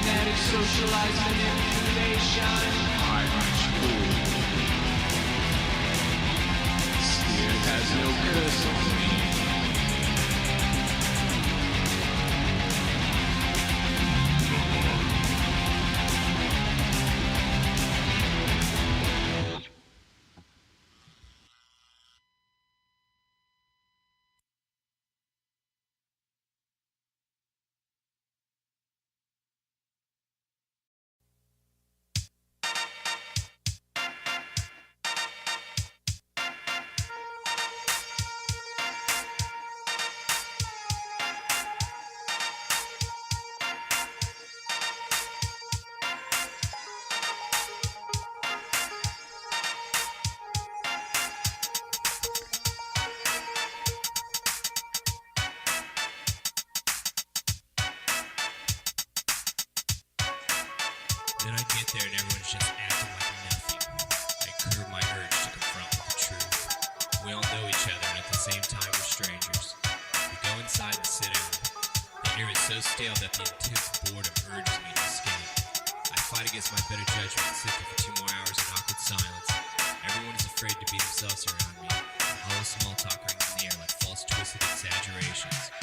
Genetic socialized manipulation. Irish food. Spirit has no curse on me. Then I get there and everyone's just acting like nothing. I curb my urge to confront with the truth. We all know each other and at the same time we're strangers. We go inside and sit down. The air is so stale that the intense boredom urges me to escape. I fight against my better judgment and sit there for 2 more hours in awkward silence. Everyone is afraid to be themselves around me. And hollow small talk rings in the air like false twisted exaggerations.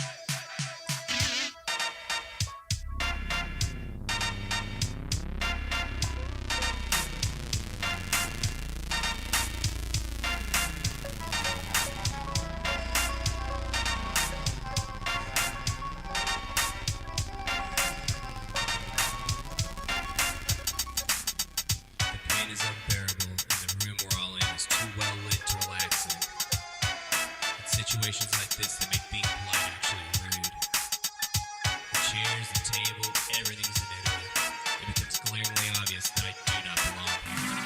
Situations like this that make being polite actually rude. The chairs, the table, everything's inanimate. It becomes glaringly obvious that I do not belong here.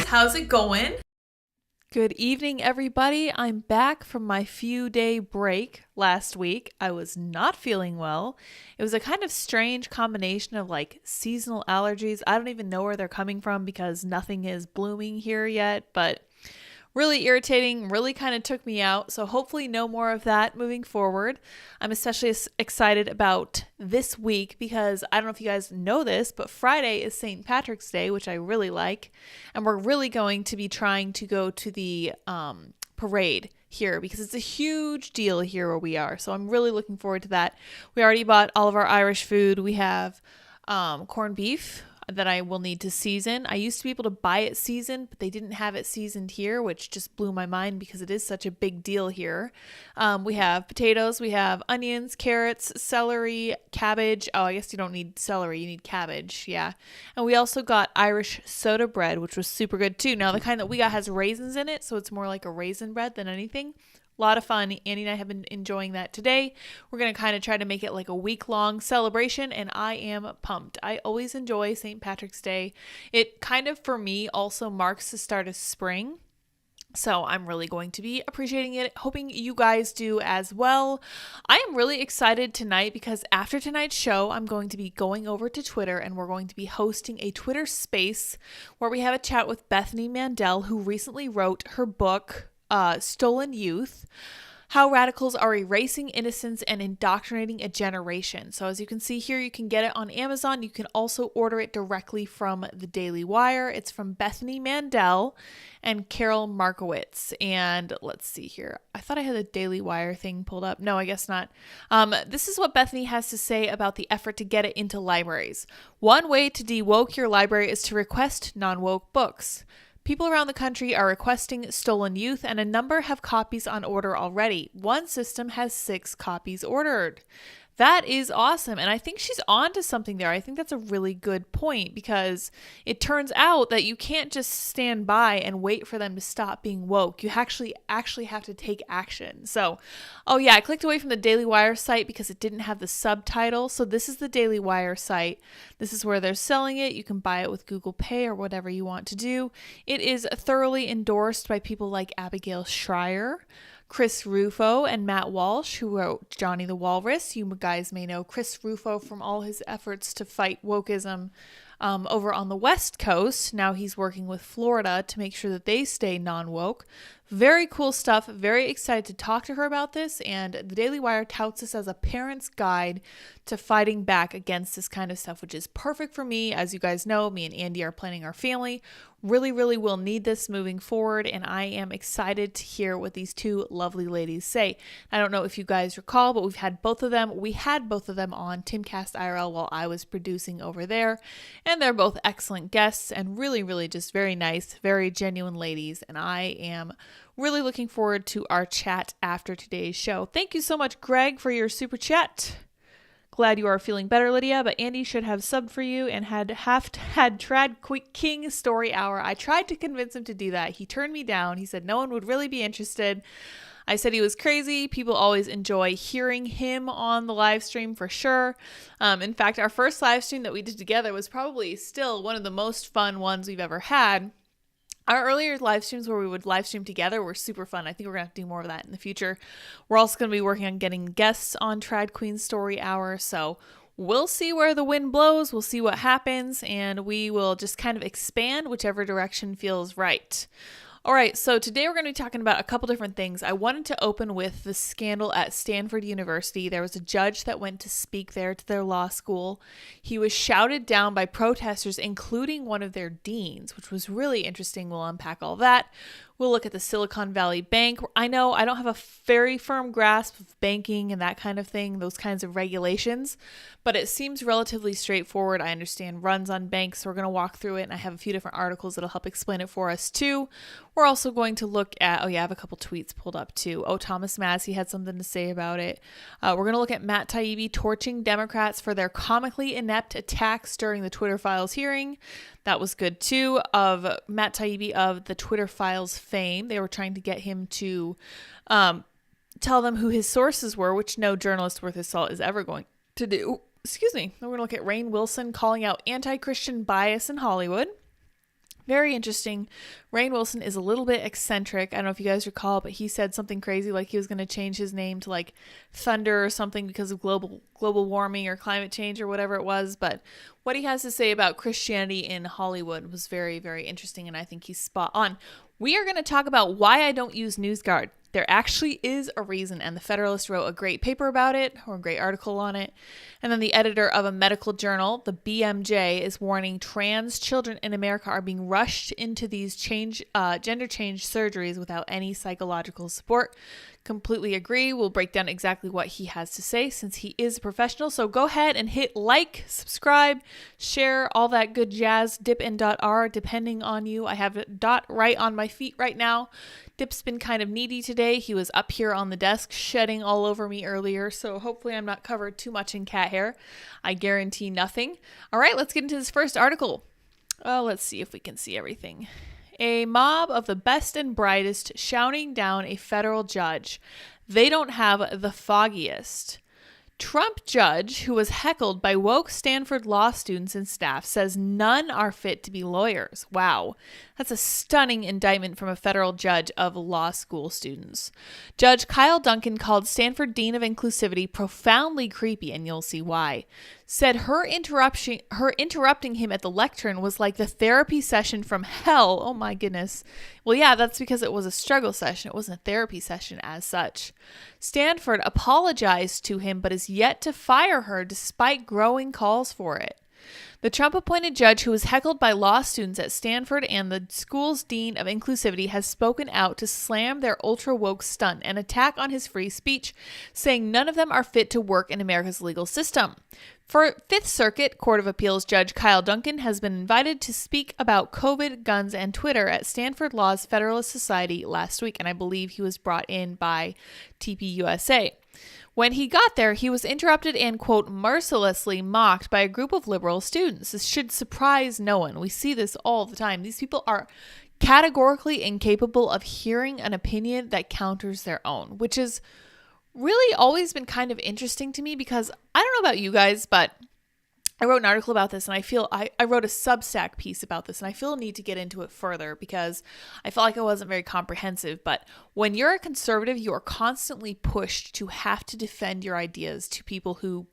How's it going? Good evening, everybody. I'm back from my few-day break last week. I was not feeling well. It was a kind of strange combination of like seasonal allergies. I don't even know where they're coming from because nothing is blooming here yet, but really irritating, really kind of took me out. So hopefully no more of that moving forward. I'm especially excited about this week because I don't know if you guys know this, but Friday is St. Patrick's Day, which I really like. And we're really going to be trying to go to the parade here because it's a huge deal here where we are. So I'm really looking forward to that. We already bought all of our Irish food. We have corned beef that I will need to season. I used to be able to buy it seasoned, but they didn't have it seasoned here, which just blew my mind because it is such a big deal here. We have potatoes, we have onions, carrots, celery, cabbage. Oh, I guess you don't need celery, you need cabbage, yeah. And we also got Irish soda bread, which was super good too. Now the kind that we got has raisins in it, so it's more like a raisin bread than anything. A lot of fun. Annie and I have been enjoying that today. We're going to kind of try to make it like a week-long celebration, and I am pumped. I always enjoy St. Patrick's Day. It kind of, for me, also marks the start of spring. So I'm really going to be appreciating it, hoping you guys do as well. I am really excited tonight because after tonight's show, I'm going to be going over to Twitter and we're going to be hosting a Twitter space where we have a chat with Bethany Mandel, who recently wrote her book, Stolen Youth: How radicals are erasing innocence and indoctrinating a generation. So as you can see here, you can get it on Amazon. You can also order it directly from the Daily Wire. It's from Bethany Mandel and Carol Markowitz. And let's see here. I thought I had the Daily Wire thing pulled up. No, I guess not. This is what Bethany has to say about the effort to get it into libraries. One way to de-woke your library is to request non-woke books. People around the country are requesting Stolen Youth, and a number have copies on order already. One system has 6 copies ordered. That is awesome. And I think she's on to something there. I think that's a really good point, because it turns out that you can't just stand by and wait for them to stop being woke. You actually have to take action. So, oh yeah, I clicked away from the Daily Wire site because it didn't have the subtitle. So this is the Daily Wire site. This is where they're selling it. You can buy it with Google Pay or whatever you want to do. It is thoroughly endorsed by people like Abigail Schreier, Chris Rufo, and Matt Walsh, who wrote Johnny the Walrus. You guys may know Chris Rufo from all his efforts to fight wokeism over on the West Coast. Now he's working with Florida to make sure that they stay non-woke. Very cool stuff. Very excited to talk to her about this. And the Daily Wire touts this as a parent's guide to fighting back against this kind of stuff, which is perfect for me. As you guys know, me and Andy are planning our family. Really will need this moving forward, and I am excited to hear what these two lovely ladies say. I don't know if you guys recall, but we had both of them on Timcast IRL while I was producing over there, and they're both excellent guests and really just very nice, very genuine ladies, and I am really looking forward to our chat after today's show. Thank you so much, Greg, for your super chat. Glad you are feeling better, Lydia, but Andy should have subbed for you and had Trad King Story Hour. I tried to convince him to do that. He turned me down. He said no one would really be interested. I said he was crazy. People always enjoy hearing him on the live stream for sure. In fact, our first live stream that we did together was probably still one of the most fun ones we've ever had. Our earlier live streams where we would live stream together were super fun. I think we're going to have to do more of that in the future. We're also going to be working on getting guests on Trad Queen Story Hour. So we'll see where the wind blows. We'll see what happens. And we will just kind of expand whichever direction feels right. All right, so today we're going to be talking about a couple different things. I wanted to open with the scandal at Stanford University. There was a judge that went to speak there to their law school. He was shouted down by protesters, including one of their deans, which was really interesting. We'll unpack all that. We'll look at the Silicon Valley Bank. I know I don't have a very firm grasp of banking and that kind of thing, those kinds of regulations, but it seems relatively straightforward. I understand runs on banks, so we're going to walk through it, and I have a few different articles that'll help explain it for us too. We're also going to look at, I have a couple tweets pulled up too. Thomas Massie had something to say about it. We're going to look at Matt Taibbi torching Democrats for their comically inept attacks during the Twitter Files hearing. That was good too. Of Matt Taibbi of the Twitter Files fame. They were trying to get him to tell them who his sources were, which no journalist worth his salt is ever going to do. Excuse me. We're going to look at Rainn Wilson calling out anti-Christian bias in Hollywood. Very interesting. Rainn Wilson is a little bit eccentric. I don't know if you guys recall, but he said something crazy like he was going to change his name to like Thunder or something because of global warming or climate change or whatever it was. But what he has to say about Christianity in Hollywood was very, very interesting, and I think he's spot on. We are going to talk about why I don't use NewsGuard. There actually is a reason, and the Federalist wrote a great paper about it, or a great article on it. And then the editor of a medical journal, the BMJ, is warning trans children in America are being rushed into these gender change surgeries without any psychological support. Completely agree. We'll break down exactly what he has to say since he is a professional. So go ahead and hit like, subscribe, share, all that good jazz. Dip and .r, depending on you. I have Dot right on my feet right now. Dip's been kind of needy today. He was up here on the desk shedding all over me earlier, so hopefully I'm not covered too much in cat hair. I guarantee nothing. All right, let's get into this first article. Let's see if we can see everything. A mob of the best and brightest shouting down a federal judge. They don't have the foggiest. Trump judge, who was heckled by woke Stanford law students and staff, says none are fit to be lawyers. Wow. That's a stunning indictment from a federal judge of law school students. Judge Kyle Duncan called Stanford Dean of Inclusivity profoundly creepy, and you'll see why. said her interrupting him at the lectern was like the therapy session from hell. Oh my goodness. Well, yeah, that's because it was a struggle session. It wasn't a therapy session as such. Stanford apologized to him, but is yet to fire her despite growing calls for it. The Trump-appointed judge who was heckled by law students at Stanford and the school's dean of inclusivity has spoken out to slam their ultra-woke stunt and attack on his free speech, saying none of them are fit to work in America's legal system. For Fifth Circuit Court of Appeals Judge Kyle Duncan has been invited to speak about COVID, guns, and Twitter at Stanford Law's Federalist Society last week, and I believe he was brought in by TPUSA. When he got there, he was interrupted and, quote, mercilessly mocked by a group of liberal students. This should surprise no one. We see this all the time. These people are categorically incapable of hearing an opinion that counters their own, which has really always been kind of interesting to me because I don't know about you guys, but I wrote an article about this and I feel I wrote a Substack piece about this and I feel a need to get into it further because I felt like I wasn't very comprehensive. But when you're a conservative, you are constantly pushed to have to defend your ideas to people who,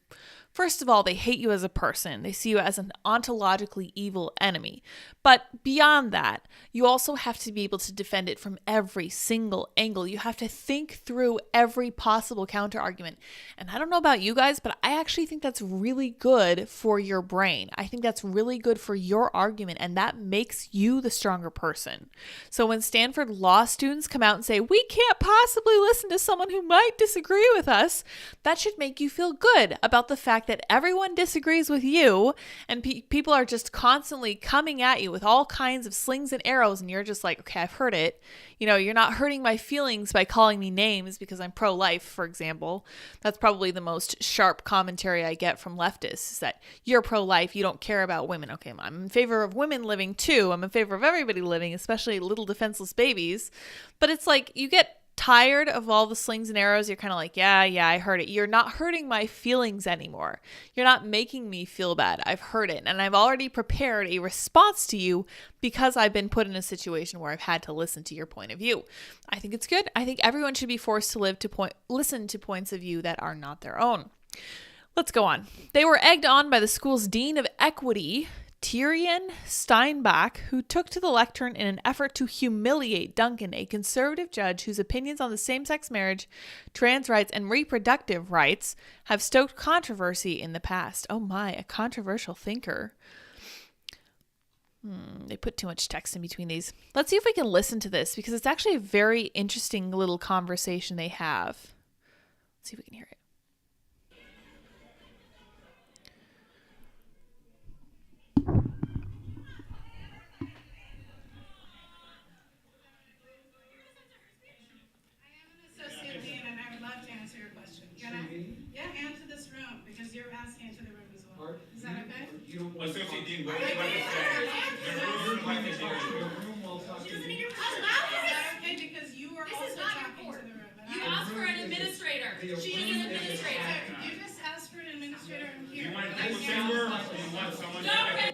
first of all, they hate you as a person. They see you as an ontologically evil enemy. But beyond that, you also have to be able to defend it from every single angle. You have to think through every possible counter argument. And I don't know about you guys, but I actually think that's really good for your brain. I think that's really good for your argument, and that makes you the stronger person. So when Stanford law students come out and say, we can't possibly listen to someone who might disagree with us, that should make you feel good about the fact that everyone disagrees with you and people are just constantly coming at you with all kinds of slings and arrows, and you're just like, okay, I've heard it. You know, you're not hurting my feelings by calling me names because I'm pro-life, for example. That's probably the most sharp commentary I get from leftists, is that you're pro-life, you don't care about women. Okay, I'm in favor of women living too. I'm in favor of everybody living, especially little defenseless babies. But it's like you get tired of all the slings and arrows. You're kind of like, yeah, I heard it. You're not hurting my feelings anymore. You're not making me feel bad. I've heard it. And I've already prepared a response to you because I've been put in a situation where I've had to listen to your point of view. I think it's good. I think everyone should be forced to listen to points of view that are not their own. Let's go on. They were egged on by the school's dean of equity, Tyrion Steinbach, who took to the lectern in an effort to humiliate Duncan, a conservative judge whose opinions on the same-sex marriage, trans rights, and reproductive rights have stoked controversy in the past. Oh my, a controversial thinker. They put too much text in between these. Let's see if we can listen to this because it's actually a very interesting little conversation they have. Let's see if we can hear it. Associate Dean, what do you want to say? The room like is yours. She doesn't need your personality. Is that okay? Because you are This also is not your talking court. to the room. You asked for an administrator. She is an administrator. You just asked for an administrator here. You want a chamber or you want someone to...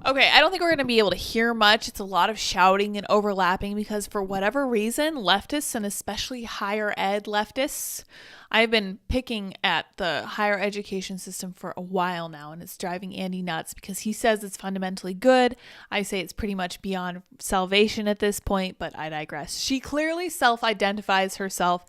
Okay, I don't think we're going to be able to hear much. It's a lot of shouting and overlapping because for whatever reason, leftists and especially higher ed leftists, I've been picking at the higher education system for a while now, and it's driving Andy nuts because he says it's fundamentally good. I say it's pretty much beyond salvation at this point, but I digress. She clearly self-identifies herself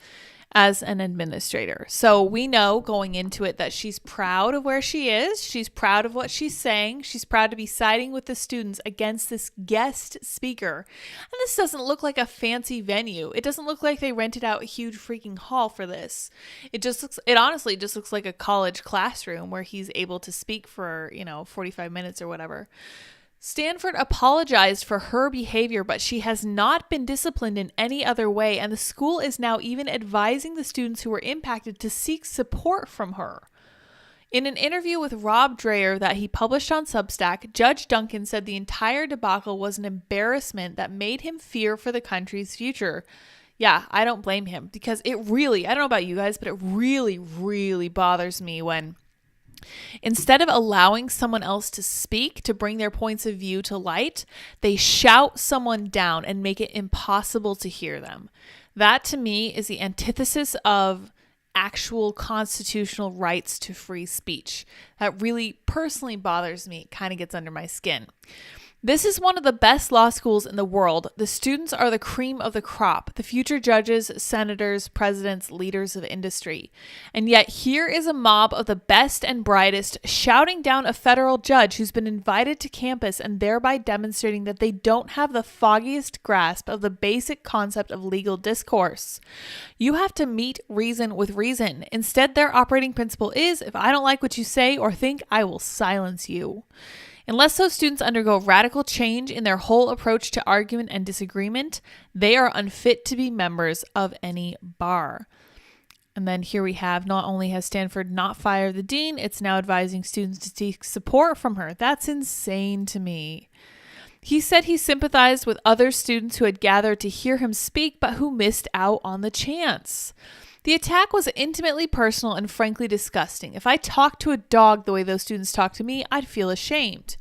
as an administrator. So we know going into it that she's proud of where she is. She's proud of what she's saying. She's proud to be siding with the students against this guest speaker. And this doesn't look like a fancy venue. It doesn't look like they rented out a huge freaking hall for this. It honestly just looks like a college classroom where he's able to speak for, 45 minutes or whatever. Stanford apologized for her behavior, but she has not been disciplined in any other way, and the school is now even advising the students who were impacted to seek support from her. In an interview with Rob Dreher that he published on Substack, Judge Duncan said the entire debacle was an embarrassment that made him fear for the country's future. Yeah, I don't blame him because it really, I don't know about you guys, but it really, really bothers me when instead of allowing someone else to speak, to bring their points of view to light, they shout someone down and make it impossible to hear them. That to me is the antithesis of actual constitutional rights to free speech. That really personally bothers me. It kind of gets under my skin. This is one of the best law schools in the world. The students are the cream of the crop, the future judges, senators, presidents, leaders of industry. And yet here is a mob of the best and brightest shouting down a federal judge who's been invited to campus and thereby demonstrating that they don't have the foggiest grasp of the basic concept of legal discourse. You have to meet reason with reason. Instead, their operating principle is, if I don't like what you say or think, I will silence you. Unless those students undergo radical change in their whole approach to argument and disagreement, they are unfit to be members of any bar. And then here we have, not only has Stanford not fired the dean, it's now advising students to seek support from her. That's insane to me. He said he sympathized with other students who had gathered to hear him speak, but who missed out on the chance. The attack was intimately personal and frankly disgusting. If I talked to a dog the way those students talked to me, I'd feel ashamed.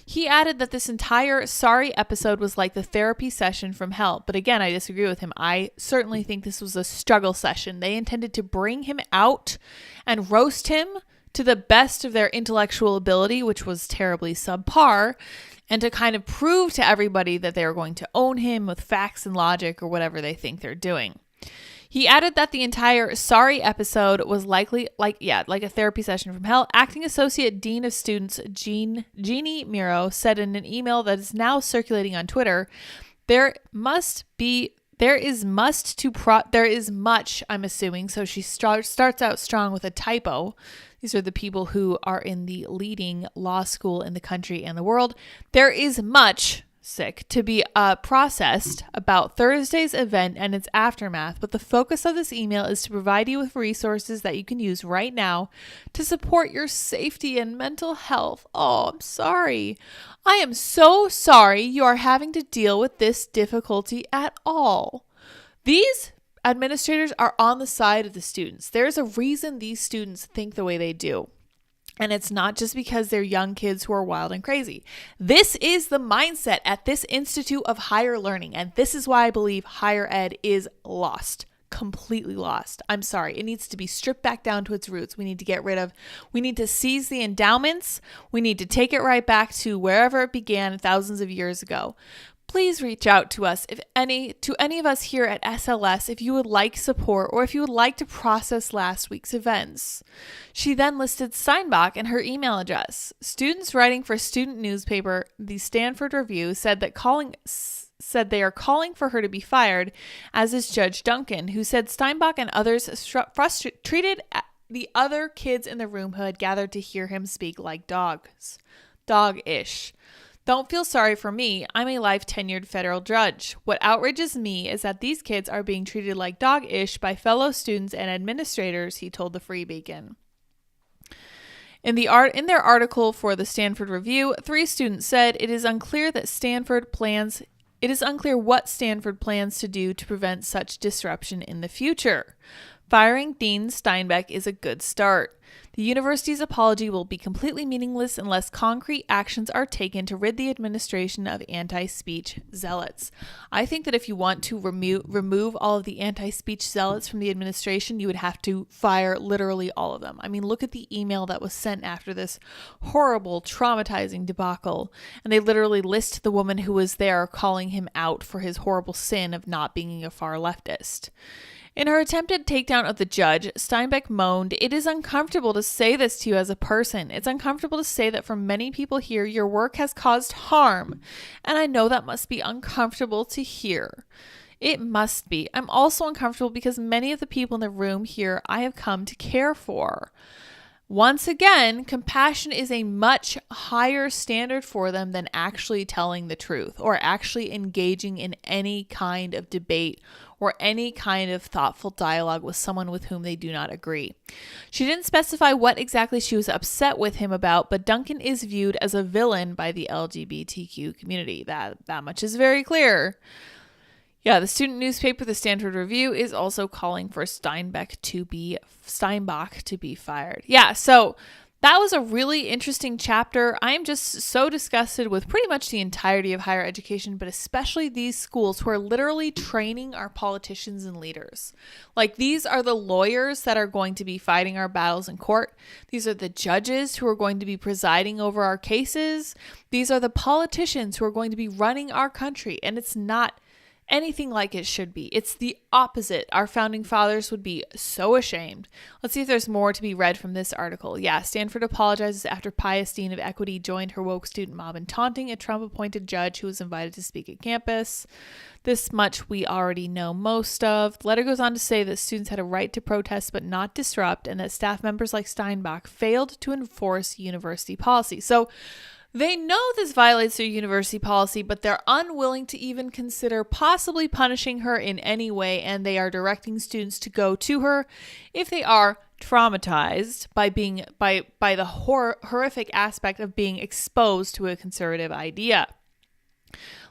He added that this entire sorry episode was like the therapy session from hell. But again, I disagree with him. I certainly think this was a struggle session. They intended to bring him out and roast him to the best of their intellectual ability, which was terribly subpar, and to kind of prove to everybody that they are going to own him with facts and logic or whatever they think they're doing. He added that the entire sorry episode was likely like a therapy session from hell. Acting Associate Dean of Students Jeannie Miro said in an email that is now circulating on Twitter, there is much, I'm assuming. So she starts out strong with a typo. These are the people who are in the leading law school in the country and the world. There is much to be processed about Thursday's event and its aftermath, but the focus of this email is to provide you with resources that you can use right now to support your safety and mental health. Oh, I'm sorry. I am so sorry you are having to deal with this difficulty at all. These administrators are on the side of the students. There's a reason these students think the way they do. And it's not just because they're young kids who are wild and crazy. This is the mindset at this Institute of Higher Learning. And this is why I believe higher ed is lost. Completely lost. I'm sorry. It needs to be stripped back down to its roots. We need to seize the endowments. We need to take it right back to wherever it began thousands of years ago. Please reach out to us, to any of us here at SLS, if you would like support or if you would like to process last week's events. She then listed Steinbach and her email address. Students writing for student newspaper, the Stanford Review, said they are calling for her to be fired, as is Judge Duncan, who said Steinbach and others treated the other kids in the room who had gathered to hear him speak like dogs. Dog-ish. Don't feel sorry for me. I'm a life tenured federal judge. What outrages me is that these kids are being treated like dog-ish by fellow students and administrators, he told the Free Beacon. In their article for the Stanford Review, 3 students said it is unclear what Stanford plans to do to prevent such disruption in the future. Firing Dean Steinbach is a good start. The university's apology will be completely meaningless unless concrete actions are taken to rid the administration of anti-speech zealots. I think that if you want to remove all of the anti-speech zealots from the administration, you would have to fire literally all of them. I mean, look at the email that was sent after this horrible, traumatizing debacle, and they literally list the woman who was there calling him out for his horrible sin of not being a far leftist. In her attempted takedown of the judge, Steinbach moaned, "It is uncomfortable to say this to you as a person. It's uncomfortable to say that for many people here, your work has caused harm. And I know that must be uncomfortable to hear. It must be. I'm also uncomfortable because many of the people in the room here I have come to care for." Once again, compassion is a much higher standard for them than actually telling the truth or actually engaging in any kind of debate or any kind of thoughtful dialogue with someone with whom they do not agree. She didn't specify what exactly she was upset with him about, but Duncan is viewed as a villain by the LGBTQ community. That much is very clear. Yeah, the student newspaper, the Stanford Review, is also calling for Steinbach to be fired. Yeah, so That was a really interesting chapter. I am just so disgusted with pretty much the entirety of higher education, but especially these schools who are literally training our politicians and leaders. Like, these are the lawyers that are going to be fighting our battles in court. These are the judges who are going to be presiding over our cases. These are the politicians who are going to be running our country, and it's not anything like it should be. It's the opposite. Our founding fathers would be so ashamed. Let's see if there's more to be read from this article. Yeah, Stanford apologizes after Pius Dean of Equity joined her woke student mob in taunting a Trump-appointed judge who was invited to speak at campus. This much we already know most of. The letter goes on to say that students had a right to protest but not disrupt, and that staff members like Steinbach failed to enforce university policy. So they know this violates their university policy, but they're unwilling to even consider possibly punishing her in any way, and they are directing students to go to her if they are traumatized by the horrific aspect of being exposed to a conservative idea.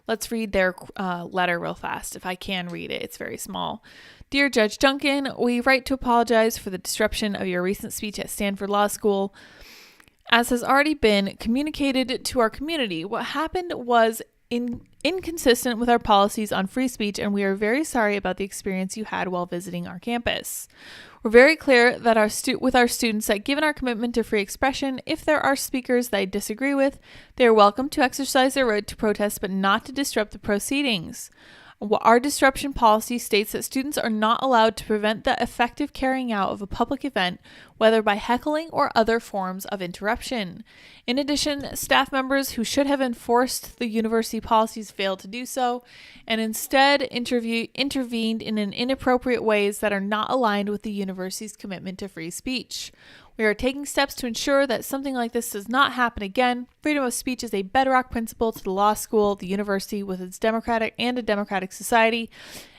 Let's read their letter real fast, if I can read it. It's very small. Dear Judge Duncan, we write to apologize for the disruption of your recent speech at Stanford Law School. As has already been communicated to our community, what happened was inconsistent with our policies on free speech, and we are very sorry about the experience you had while visiting our campus. We're very clear that with our students that given our commitment to free expression, if there are speakers they disagree with, they are welcome to exercise their right to protest, but not to disrupt the proceedings. Our disruption policy states that students are not allowed to prevent the effective carrying out of a public event, whether by heckling or other forms of interruption. In addition, staff members who should have enforced the university policies failed to do so, and instead intervened in inappropriate ways that are not aligned with the university's commitment to free speech. We are taking steps to ensure that something like this does not happen again. Freedom of speech is a bedrock principle to the law school, the university with its democratic society,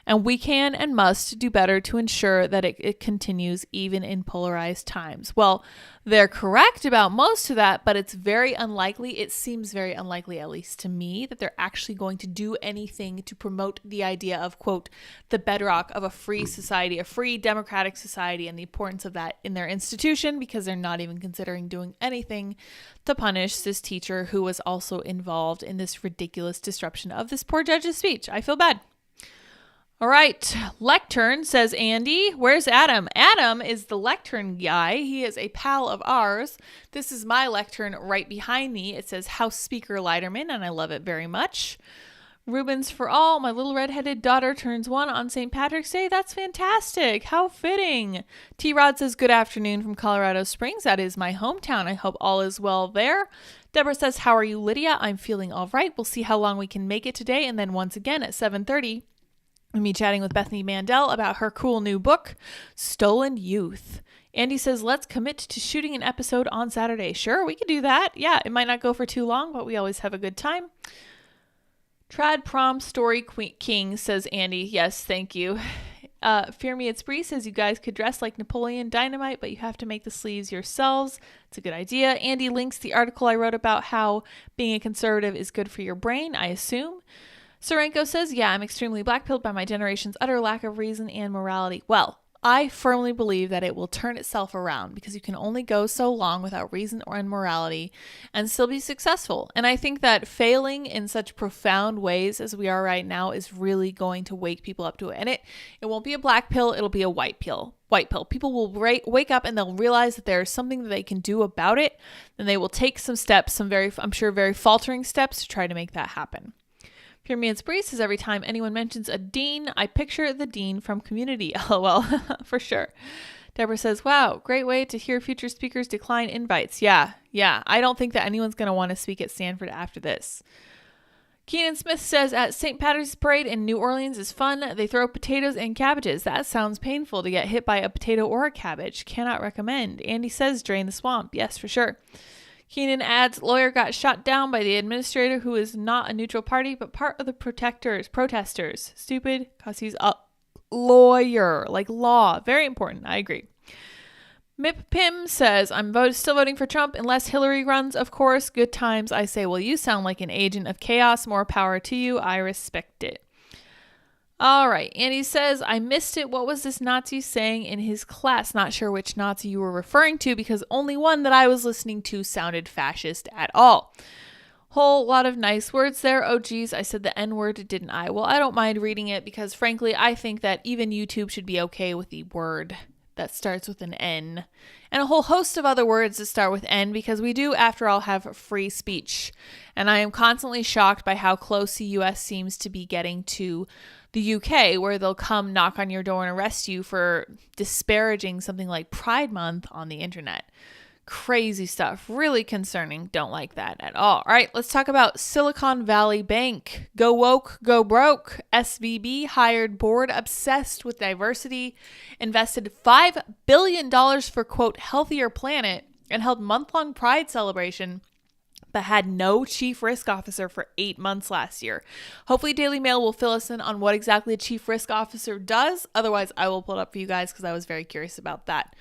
and we can and must do better to ensure that it continues even in polarized times. Well, they're correct about most of that, but it's very unlikely. It seems very unlikely, at least to me, that they're actually going to do anything to promote the idea of, quote, the bedrock of a free society, a free democratic society, and the importance of that in their institution, because they're not even considering doing anything to punish this teacher who was also involved in this ridiculous disruption of this poor judge's speech. I feel bad. All right, lectern, says Andy. Where's Adam? Adam is the lectern guy. He is a pal of ours. This is my lectern right behind me. It says House Speaker Leiterman, and I love it very much. Rubens for all. My little redheaded daughter turns 1 on St. Patrick's Day. That's fantastic. How fitting. T-Rod says, good afternoon from Colorado Springs. That is my hometown. I hope all is well there. Deborah says, how are you, Lydia? I'm feeling all right. We'll see how long we can make it today. And then once again at 7:30, me chatting with Bethany Mandel about her cool new book, Stolen Youth. Andy says, let's commit to shooting an episode on Saturday. Sure, we could do that. Yeah, it might not go for too long, but we always have a good time. Trad Prom Story King, says Andy. Yes, thank you. Fear Me It's Bree says, you guys could dress like Napoleon Dynamite, but you have to make the sleeves yourselves. It's a good idea. Andy links the article I wrote about how being a conservative is good for your brain, I assume. Sorenko says, yeah, I'm extremely blackpilled by my generation's utter lack of reason and morality. Well, I firmly believe that it will turn itself around because you can only go so long without reason or morality and still be successful. And I think that failing in such profound ways as we are right now is really going to wake people up to it. And it won't be a black pill, it'll be a white pill. People will wake up and they'll realize that there's something that they can do about it. And they will take some steps, I'm sure very faltering steps to try to make that happen. Fear Me It's Bree says, every time anyone mentions a dean, I picture the dean from Community. LOL, for sure. Deborah says, wow, great way to hear future speakers decline invites. Yeah. I don't think that anyone's going to want to speak at Stanford after this. Keenan Smith says, at St. Patrick's Parade in New Orleans is fun. They throw potatoes and cabbages. That sounds painful to get hit by a potato or a cabbage. Cannot recommend. Andy says, drain the swamp. Yes, for sure. Keenan adds, lawyer got shot down by the administrator who is not a neutral party, but part of the protesters. Stupid, because he's a lawyer, like law. Very important. I agree. Mip Pim says, I'm still voting for Trump unless Hillary runs, of course. Good times. I say, well, you sound like an agent of chaos. More power to you. I respect it. All right. And he says, I missed it. What was this Nazi saying in his class? Not sure which Nazi you were referring to because only one that I was listening to sounded fascist at all. Whole lot of nice words there. Oh, geez, I said the N-word, didn't I? Well, I don't mind reading it because, frankly, I think that even YouTube should be okay with the word that starts with an N. And a whole host of other words that start with N because we do, after all, have free speech. And I am constantly shocked by how close the U.S. seems to be getting to the UK, where they'll come knock on your door and arrest you for disparaging something like Pride Month on the internet. Crazy stuff. Really concerning. Don't like that at all. All right, let's talk about Silicon Valley Bank. Go woke, go broke. SVB hired board obsessed with diversity, invested $5 billion for, quote, healthier planet, and held month-long Pride celebration, but had no chief risk officer for 8 months last year. Hopefully Daily Mail will fill us in on what exactly a chief risk officer does. Otherwise, I will pull it up for you guys because I was very curious about that.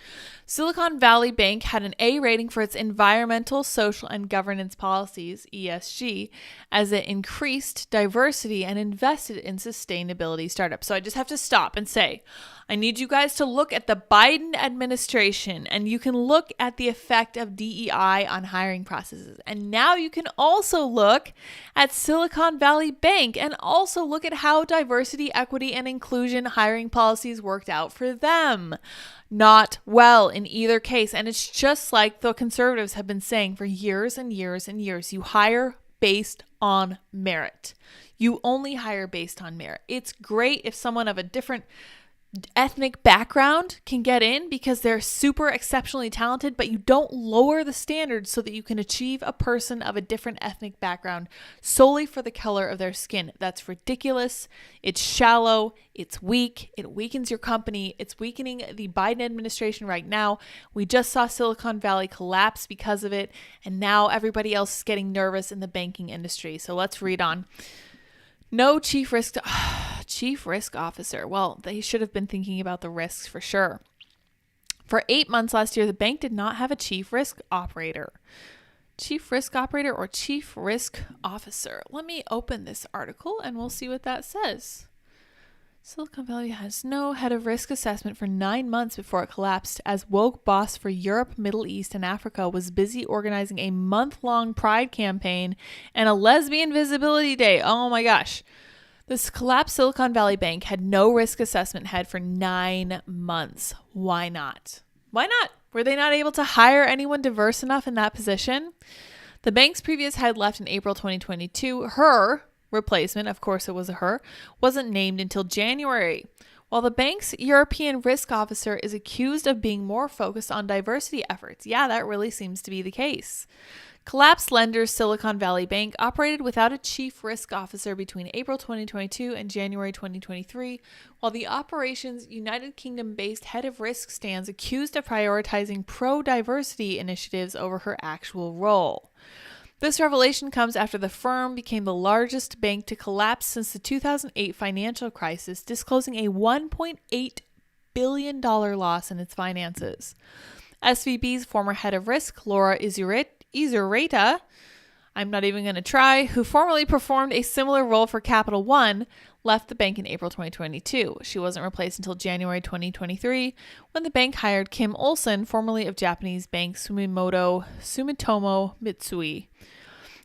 Silicon Valley Bank had an A rating for its environmental, social, and governance policies, ESG, as it increased diversity and invested in sustainability startups. So I just have to stop and say, I need you guys to look at the Biden administration, and you can look at the effect of DEI on hiring processes. And now you can also look at Silicon Valley Bank and also look at how diversity, equity, and inclusion hiring policies worked out for them. Not well in either case. And it's just like the conservatives have been saying for years and years and years. You hire based on merit. You only hire based on merit. It's great if someone of a different ethnic background can get in because they're super exceptionally talented, but you don't lower the standards so that you can achieve a person of a different ethnic background solely for the color of their skin. That's ridiculous. It's shallow. It's weak. It weakens your company. It's weakening the Biden administration right now. We just saw Silicon Valley collapse because of it, and now everybody else is getting nervous in the banking industry. So let's read on. No chief risk officer. Well, they should have been thinking about the risks for sure. For 8 months last year, the bank did not have a chief risk operator. Chief risk operator or chief risk officer. Let me open this article and we'll see what that says. Silicon Valley has no head of risk assessment for 9 months before it collapsed, as woke boss for Europe, Middle East, and Africa was busy organizing a month-long pride campaign and a lesbian visibility day. Oh my gosh. This collapsed Silicon Valley Bank had no risk assessment head for 9 months. Why not? Why not? Were they not able to hire anyone diverse enough in that position? The bank's previous head left in April 2022. Her replacement, of course it was a her, wasn't named until January. While the bank's European risk officer is accused of being more focused on diversity efforts. Yeah, that really seems to be the case. Collapsed lender Silicon Valley Bank operated without a chief risk officer between April 2022 and January 2023, while the operation's United Kingdom-based head of risk stands accused of prioritizing pro-diversity initiatives over her actual role. This revelation comes after the firm became the largest bank to collapse since the 2008 financial crisis, disclosing a $1.8 billion loss in its finances. SVB's former head of risk, Laura Izureta, I'm not even going to try, who formerly performed a similar role for Capital One, left the bank in April 2022. She wasn't replaced until January 2023, when the bank hired Kim Olson, formerly of Japanese bank Sumitomo Mitsui.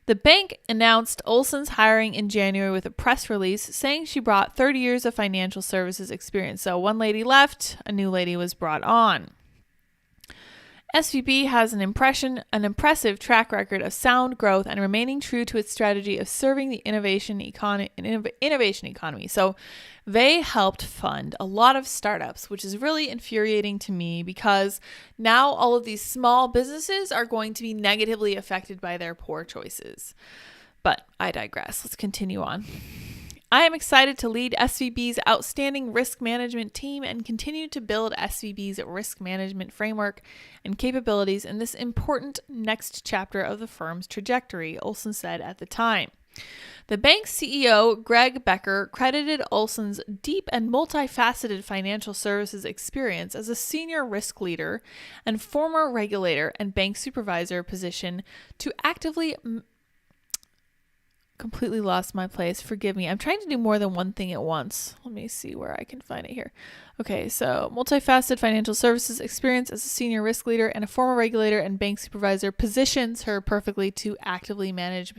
The bank announced Olson's hiring in January with a press release saying she brought 30 years of financial services experience. So one lady left, a new lady was brought on. SVB has an impressive track record of sound growth and remaining true to its strategy of serving the innovation economy. So they helped fund a lot of startups, which is really infuriating to me because now all of these small businesses are going to be negatively affected by their poor choices. But I digress. Let's continue on. I am excited to lead SVB's outstanding risk management team and continue to build SVB's risk management framework and capabilities in this important next chapter of the firm's trajectory, Olson said at the time. The bank's CEO, Greg Becker, credited Olson's deep and multifaceted financial services experience as a senior risk leader and former regulator and bank supervisor position to actively completely lost my place. Forgive me. I'm trying to do more than one thing at once. Let me see where I can find it here. Okay, so multifaceted financial services experience as a senior risk leader and a former regulator and bank supervisor positions her perfectly to actively manage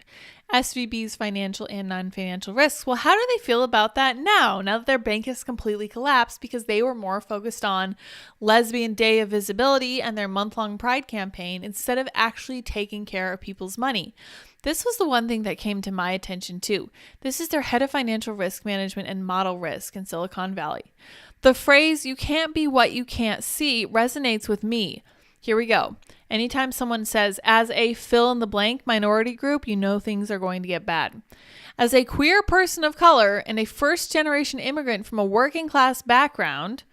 SVB's financial and non-financial risks. Well, how do they feel about that now that their bank has completely collapsed because they were more focused on Lesbian Day of Visibility and their month-long Pride campaign instead of actually taking care of people's money? This was the one thing that came to my attention too. This is their head of financial risk management and model risk in Silicon Valley. The phrase, "you can't be what you can't see," resonates with me. Here we go. Anytime someone says, as a fill-in-the-blank minority group, you know things are going to get bad. As a queer person of color and a first-generation immigrant from a working-class background,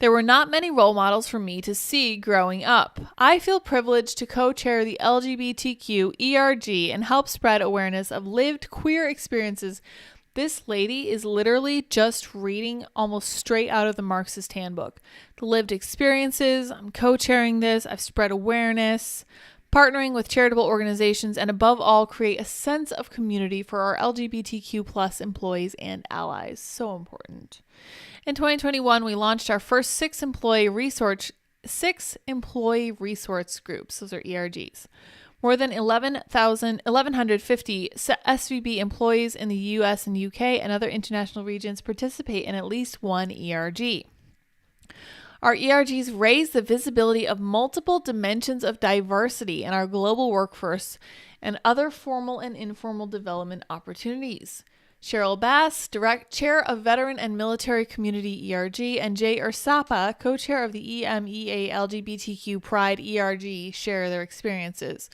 there were not many role models for me to see growing up. I feel privileged to co-chair the LGBTQ ERG and help spread awareness of lived queer experiences. This lady is literally just reading almost straight out of the Marxist handbook. The lived experiences, I'm co-chairing this, I've spread awareness, partnering with charitable organizations, and above all, create a sense of community for our LGBTQ plus employees and allies. So important. In 2021, we launched our first six employee resource groups. Those are ERGs. More than 1,150 SVB employees in the US and UK and other international regions participate in at least one ERG. Our ERGs raise the visibility of multiple dimensions of diversity in our global workforce and other formal and informal development opportunities. Cheryl Bass, Chair of Veteran and Military Community ERG, and Jay Ursapa, Co-Chair of the EMEA LGBTQ Pride ERG, share their experiences.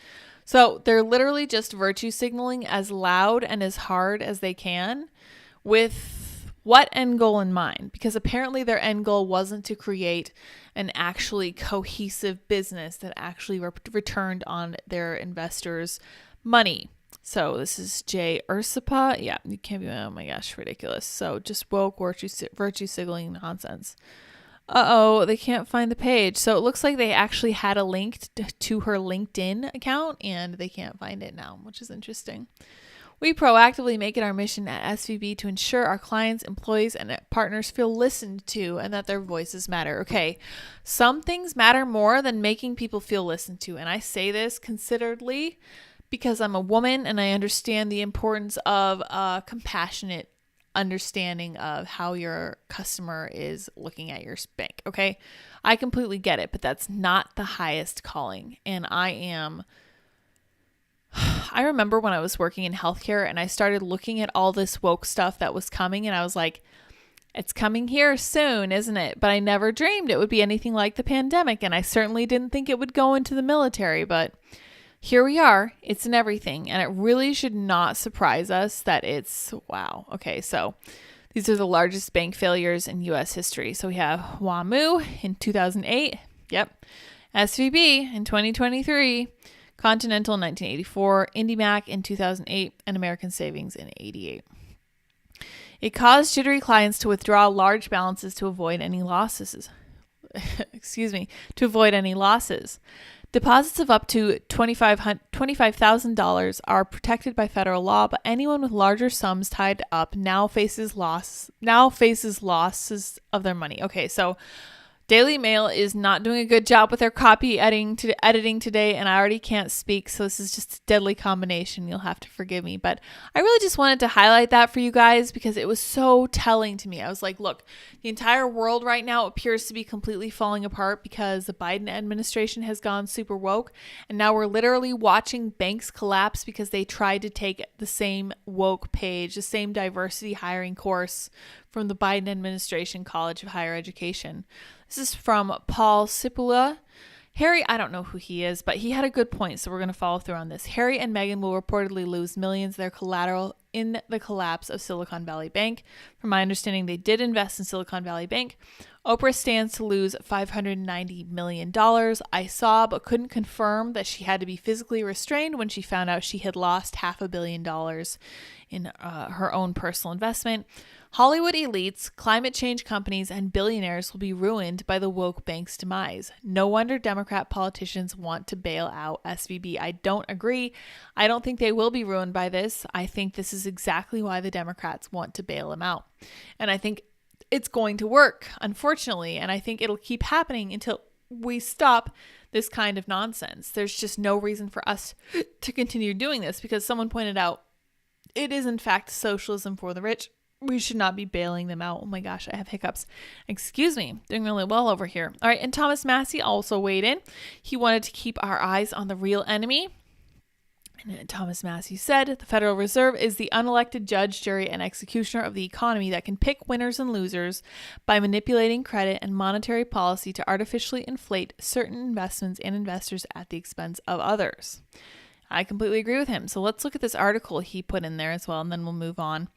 So they're literally just virtue signaling as loud and as hard as they can with what end goal in mind? Because apparently their end goal wasn't to create an actually cohesive business that actually returned on their investors' money. So this is Jay Ursapa. Yeah, you can't be, oh my gosh, ridiculous. So just woke virtue signaling nonsense. Uh-oh, they can't find the page. So it looks like they actually had a link to her LinkedIn account and they can't find it now, which is interesting. We proactively make it our mission at SVB to ensure our clients, employees, and partners feel listened to and that their voices matter. Okay, some things matter more than making people feel listened to. And I say this considerately because I'm a woman and I understand the importance of a compassionate understanding of how your customer is looking at your bank. Okay, I completely get it, but that's not the highest calling. And I remember when I was working in healthcare and I started looking at all this woke stuff that was coming and I was like, it's coming here soon, isn't it? But I never dreamed it would be anything like the pandemic. And I certainly didn't think it would go into the military, but here we are. It's in everything. And it really should not surprise us that it's, wow. Okay, so these are the largest bank failures in U.S. history. So we have WAMU in 2008. Yep. SVB in 2023. Continental in 1984. IndyMac in 2008. And American Savings in 88. It caused jittery clients to withdraw large balances to avoid any losses. Deposits of up to $25,000 are protected by federal law, but anyone with larger sums tied up now faces losses of their money. Okay, so Daily Mail is not doing a good job with their copy editing today, and I already can't speak, so this is just a deadly combination. You'll have to forgive me, but I really just wanted to highlight that for you guys because it was so telling to me. I was like, look, the entire world right now appears to be completely falling apart because the Biden administration has gone super woke, and now we're literally watching banks collapse because they tried to take the same woke page, the same diversity hiring course from the Biden administration College of Higher Education. This is from Paul Cipula. Harry, I don't know who he is, but he had a good point, so we're going to follow through on this. Harry and Meghan will reportedly lose millions of their collateral in the collapse of Silicon Valley Bank. From my understanding, they did invest in Silicon Valley Bank. Oprah stands to lose $590 million. I saw but couldn't confirm that she had to be physically restrained when she found out she had lost $500 million in her own personal investment. Hollywood elites, climate change companies, and billionaires will be ruined by the woke bank's demise. No wonder Democrat politicians want to bail out SVB. I don't agree. I don't think they will be ruined by this. I think this is exactly why the Democrats want to bail them out. And I think it's going to work, unfortunately, and I think it'll keep happening until we stop this kind of nonsense. There's just no reason for us to continue doing this because someone pointed out it is in fact socialism for the rich. We should not be bailing them out. Oh my gosh, I have hiccups. Excuse me. Doing really well over here. All right, and Thomas Massie also weighed in. He wanted to keep our eyes on the real enemy. And Thomas Massie said, the Federal Reserve is the unelected judge, jury, and executioner of the economy that can pick winners and losers by manipulating credit and monetary policy to artificially inflate certain investments and investors at the expense of others. I completely agree with him. So let's look at this article he put in there as well, and then we'll move on.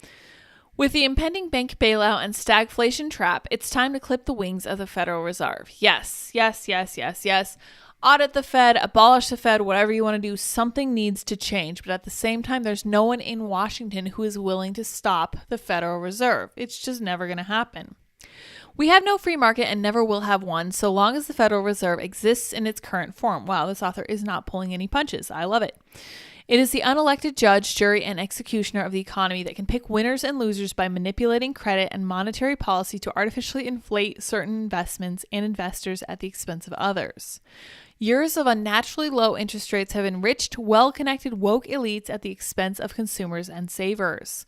With the impending bank bailout and stagflation trap, it's time to clip the wings of the Federal Reserve. Yes, yes, yes, yes, yes. Audit the Fed, abolish the Fed, whatever you want to do, something needs to change. But at the same time, there's no one in Washington who is willing to stop the Federal Reserve. It's just never going to happen. We have no free market and never will have one so long as the Federal Reserve exists in its current form. Wow, this author is not pulling any punches. I love it. It is the unelected judge, jury, and executioner of the economy that can pick winners and losers by manipulating credit and monetary policy to artificially inflate certain investments and investors at the expense of others. Years of unnaturally low interest rates have enriched well-connected woke elites at the expense of consumers and savers.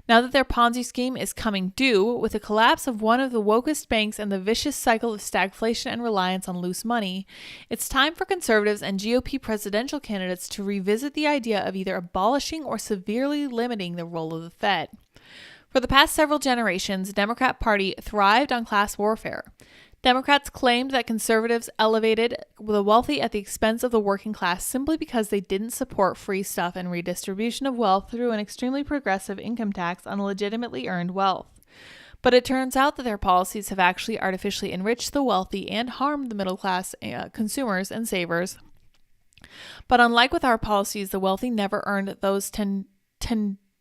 Now that their Ponzi scheme is coming due, with the collapse of one of the wokest banks and the vicious cycle of stagflation and reliance on loose money, it's time for conservatives and GOP presidential candidates to revisit the idea of either abolishing or severely limiting the role of the Fed. For the past several generations, the Democrat Party thrived on class warfare. Democrats claimed that conservatives elevated the wealthy at the expense of the working class simply because they didn't support free stuff and redistribution of wealth through an extremely progressive income tax on legitimately earned wealth. But it turns out that their policies have actually artificially enriched the wealthy and harmed the middle class consumers and savers. But unlike with our policies, the wealthy never earned those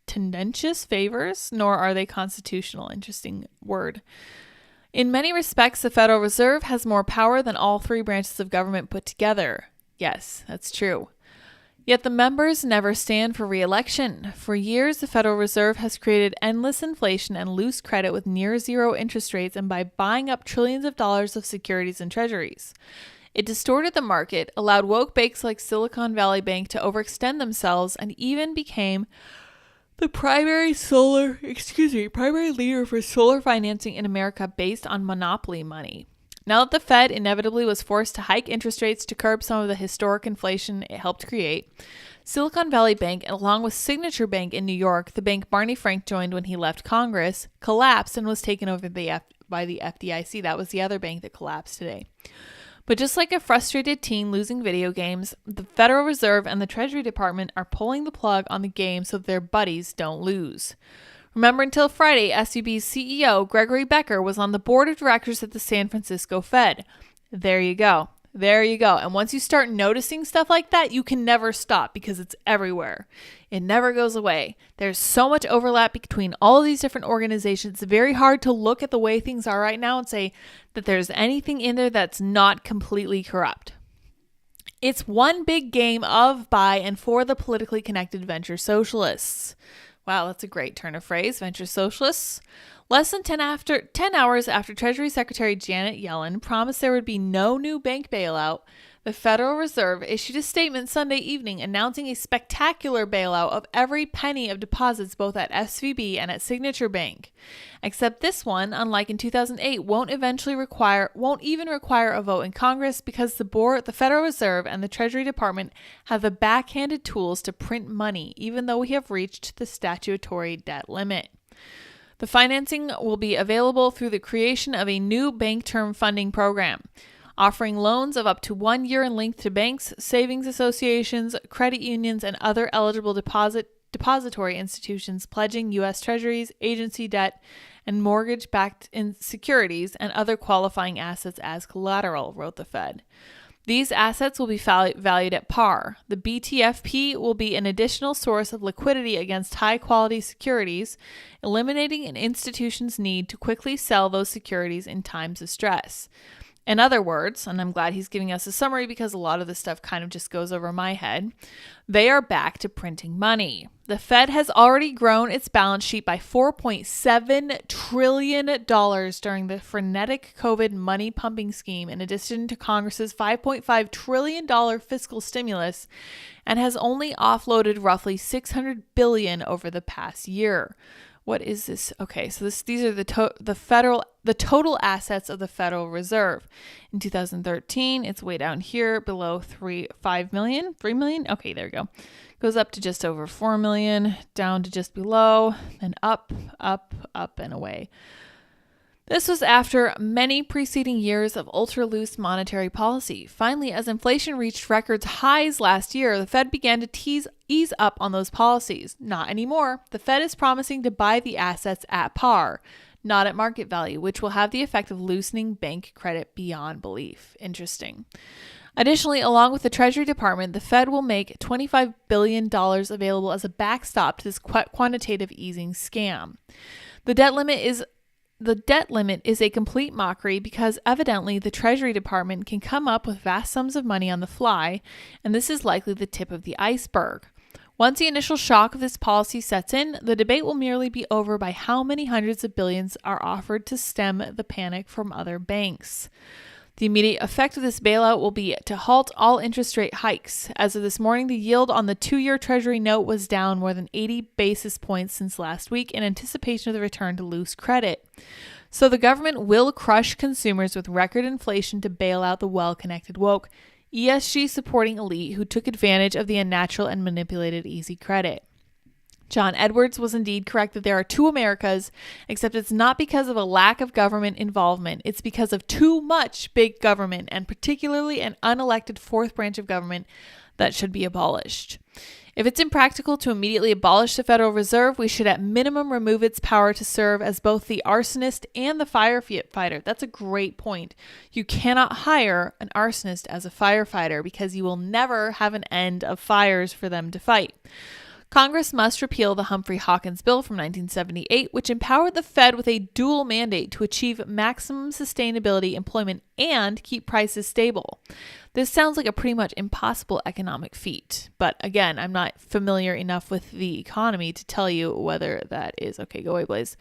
tendentious favors, nor are they constitutional. Interesting word. In many respects, the Federal Reserve has more power than all three branches of government put together. Yes, that's true. Yet the members never stand for re-election. For years, the Federal Reserve has created endless inflation and loose credit with near zero interest rates and by buying up trillions of dollars of securities and treasuries. It distorted the market, allowed woke banks like Silicon Valley Bank to overextend themselves, and even became the primary leader for solar financing in America based on monopoly money. Now that the Fed inevitably was forced to hike interest rates to curb some of the historic inflation it helped create, Silicon Valley Bank, along with Signature Bank in New York, the bank Barney Frank joined when he left Congress, collapsed and was taken over by the FDIC. That was the other bank that collapsed today. But just like a frustrated teen losing video games, the Federal Reserve and the Treasury Department are pulling the plug on the game so their buddies don't lose. Remember, until Friday, SVB's CEO, Gregory Becker, was on the board of directors at the San Francisco Fed. There you go. There you go. And once you start noticing stuff like that, you can never stop because it's everywhere. It never goes away. There's so much overlap between all of these different organizations. It's very hard to look at the way things are right now and say that there's anything in there that's not completely corrupt. It's one big game of, by, and for the politically connected venture socialists. Wow, that's a great turn of phrase, venture socialists. Less than 10 hours after Treasury Secretary Janet Yellen promised there would be no new bank bailout, the Federal Reserve issued a statement Sunday evening announcing a spectacular bailout of every penny of deposits both at SVB and at Signature Bank. Except this one, unlike in 2008, won't even require a vote in Congress because the Federal Reserve and the Treasury Department have the backhanded tools to print money, even though we have reached the statutory debt limit. The financing will be available through the creation of a new bank term funding program, offering loans of up to 1 year in length to banks, savings associations, credit unions, and other eligible depository institutions pledging U.S. Treasuries, agency debt, and mortgage-backed securities and other qualifying assets as collateral, wrote the Fed. These assets will be valued at par. The BTFP will be an additional source of liquidity against high-quality securities, eliminating an institution's need to quickly sell those securities in times of stress. In other words, and I'm glad he's giving us a summary because a lot of this stuff kind of just goes over my head, they are back to printing money. The Fed has already grown its balance sheet by $4.7 trillion during the frenetic COVID money pumping scheme, in addition to Congress's $5.5 trillion fiscal stimulus, and has only offloaded roughly $600 billion over the past year. What is this? Okay, so these are the total assets of the Federal Reserve. In 2013, it's way down here below 3 million. Okay, there we go. Goes up to just over 4 million, down to just below, then up, and away. This was after many preceding years of ultra-loose monetary policy. Finally, as inflation reached record highs last year, the Fed began to ease up on those policies. Not anymore. The Fed is promising to buy the assets at par, not at market value, which will have the effect of loosening bank credit beyond belief. Interesting. Additionally, along with the Treasury Department, the Fed will make $25 billion available as a backstop to this quantitative easing scam. The debt limit is a complete mockery because evidently the Treasury Department can come up with vast sums of money on the fly, and this is likely the tip of the iceberg. Once the initial shock of this policy sets in, the debate will merely be over by how many hundreds of billions are offered to stem the panic from other banks. The immediate effect of this bailout will be to halt all interest rate hikes. As of this morning, the yield on the 2-year Treasury note was down more than 80 basis points since last week in anticipation of the return to loose credit. So the government will crush consumers with record inflation to bail out the well-connected woke, ESG-supporting elite who took advantage of the unnatural and manipulated easy credit. John Edwards was indeed correct that there are two Americas, except it's not because of a lack of government involvement. It's because of too much big government, and particularly an unelected fourth branch of government that should be abolished. If it's impractical to immediately abolish the Federal Reserve, we should at minimum remove its power to serve as both the arsonist and the firefighter. That's a great point. You cannot hire an arsonist as a firefighter because you will never have an end of fires for them to fight. Congress must repeal the Humphrey-Hawkins bill from 1978, which empowered the Fed with a dual mandate to achieve maximum sustainability employment and keep prices stable. This sounds like a pretty much impossible economic feat, but again, I'm not familiar enough with the economy to tell you whether that is, okay, go away, Blaze,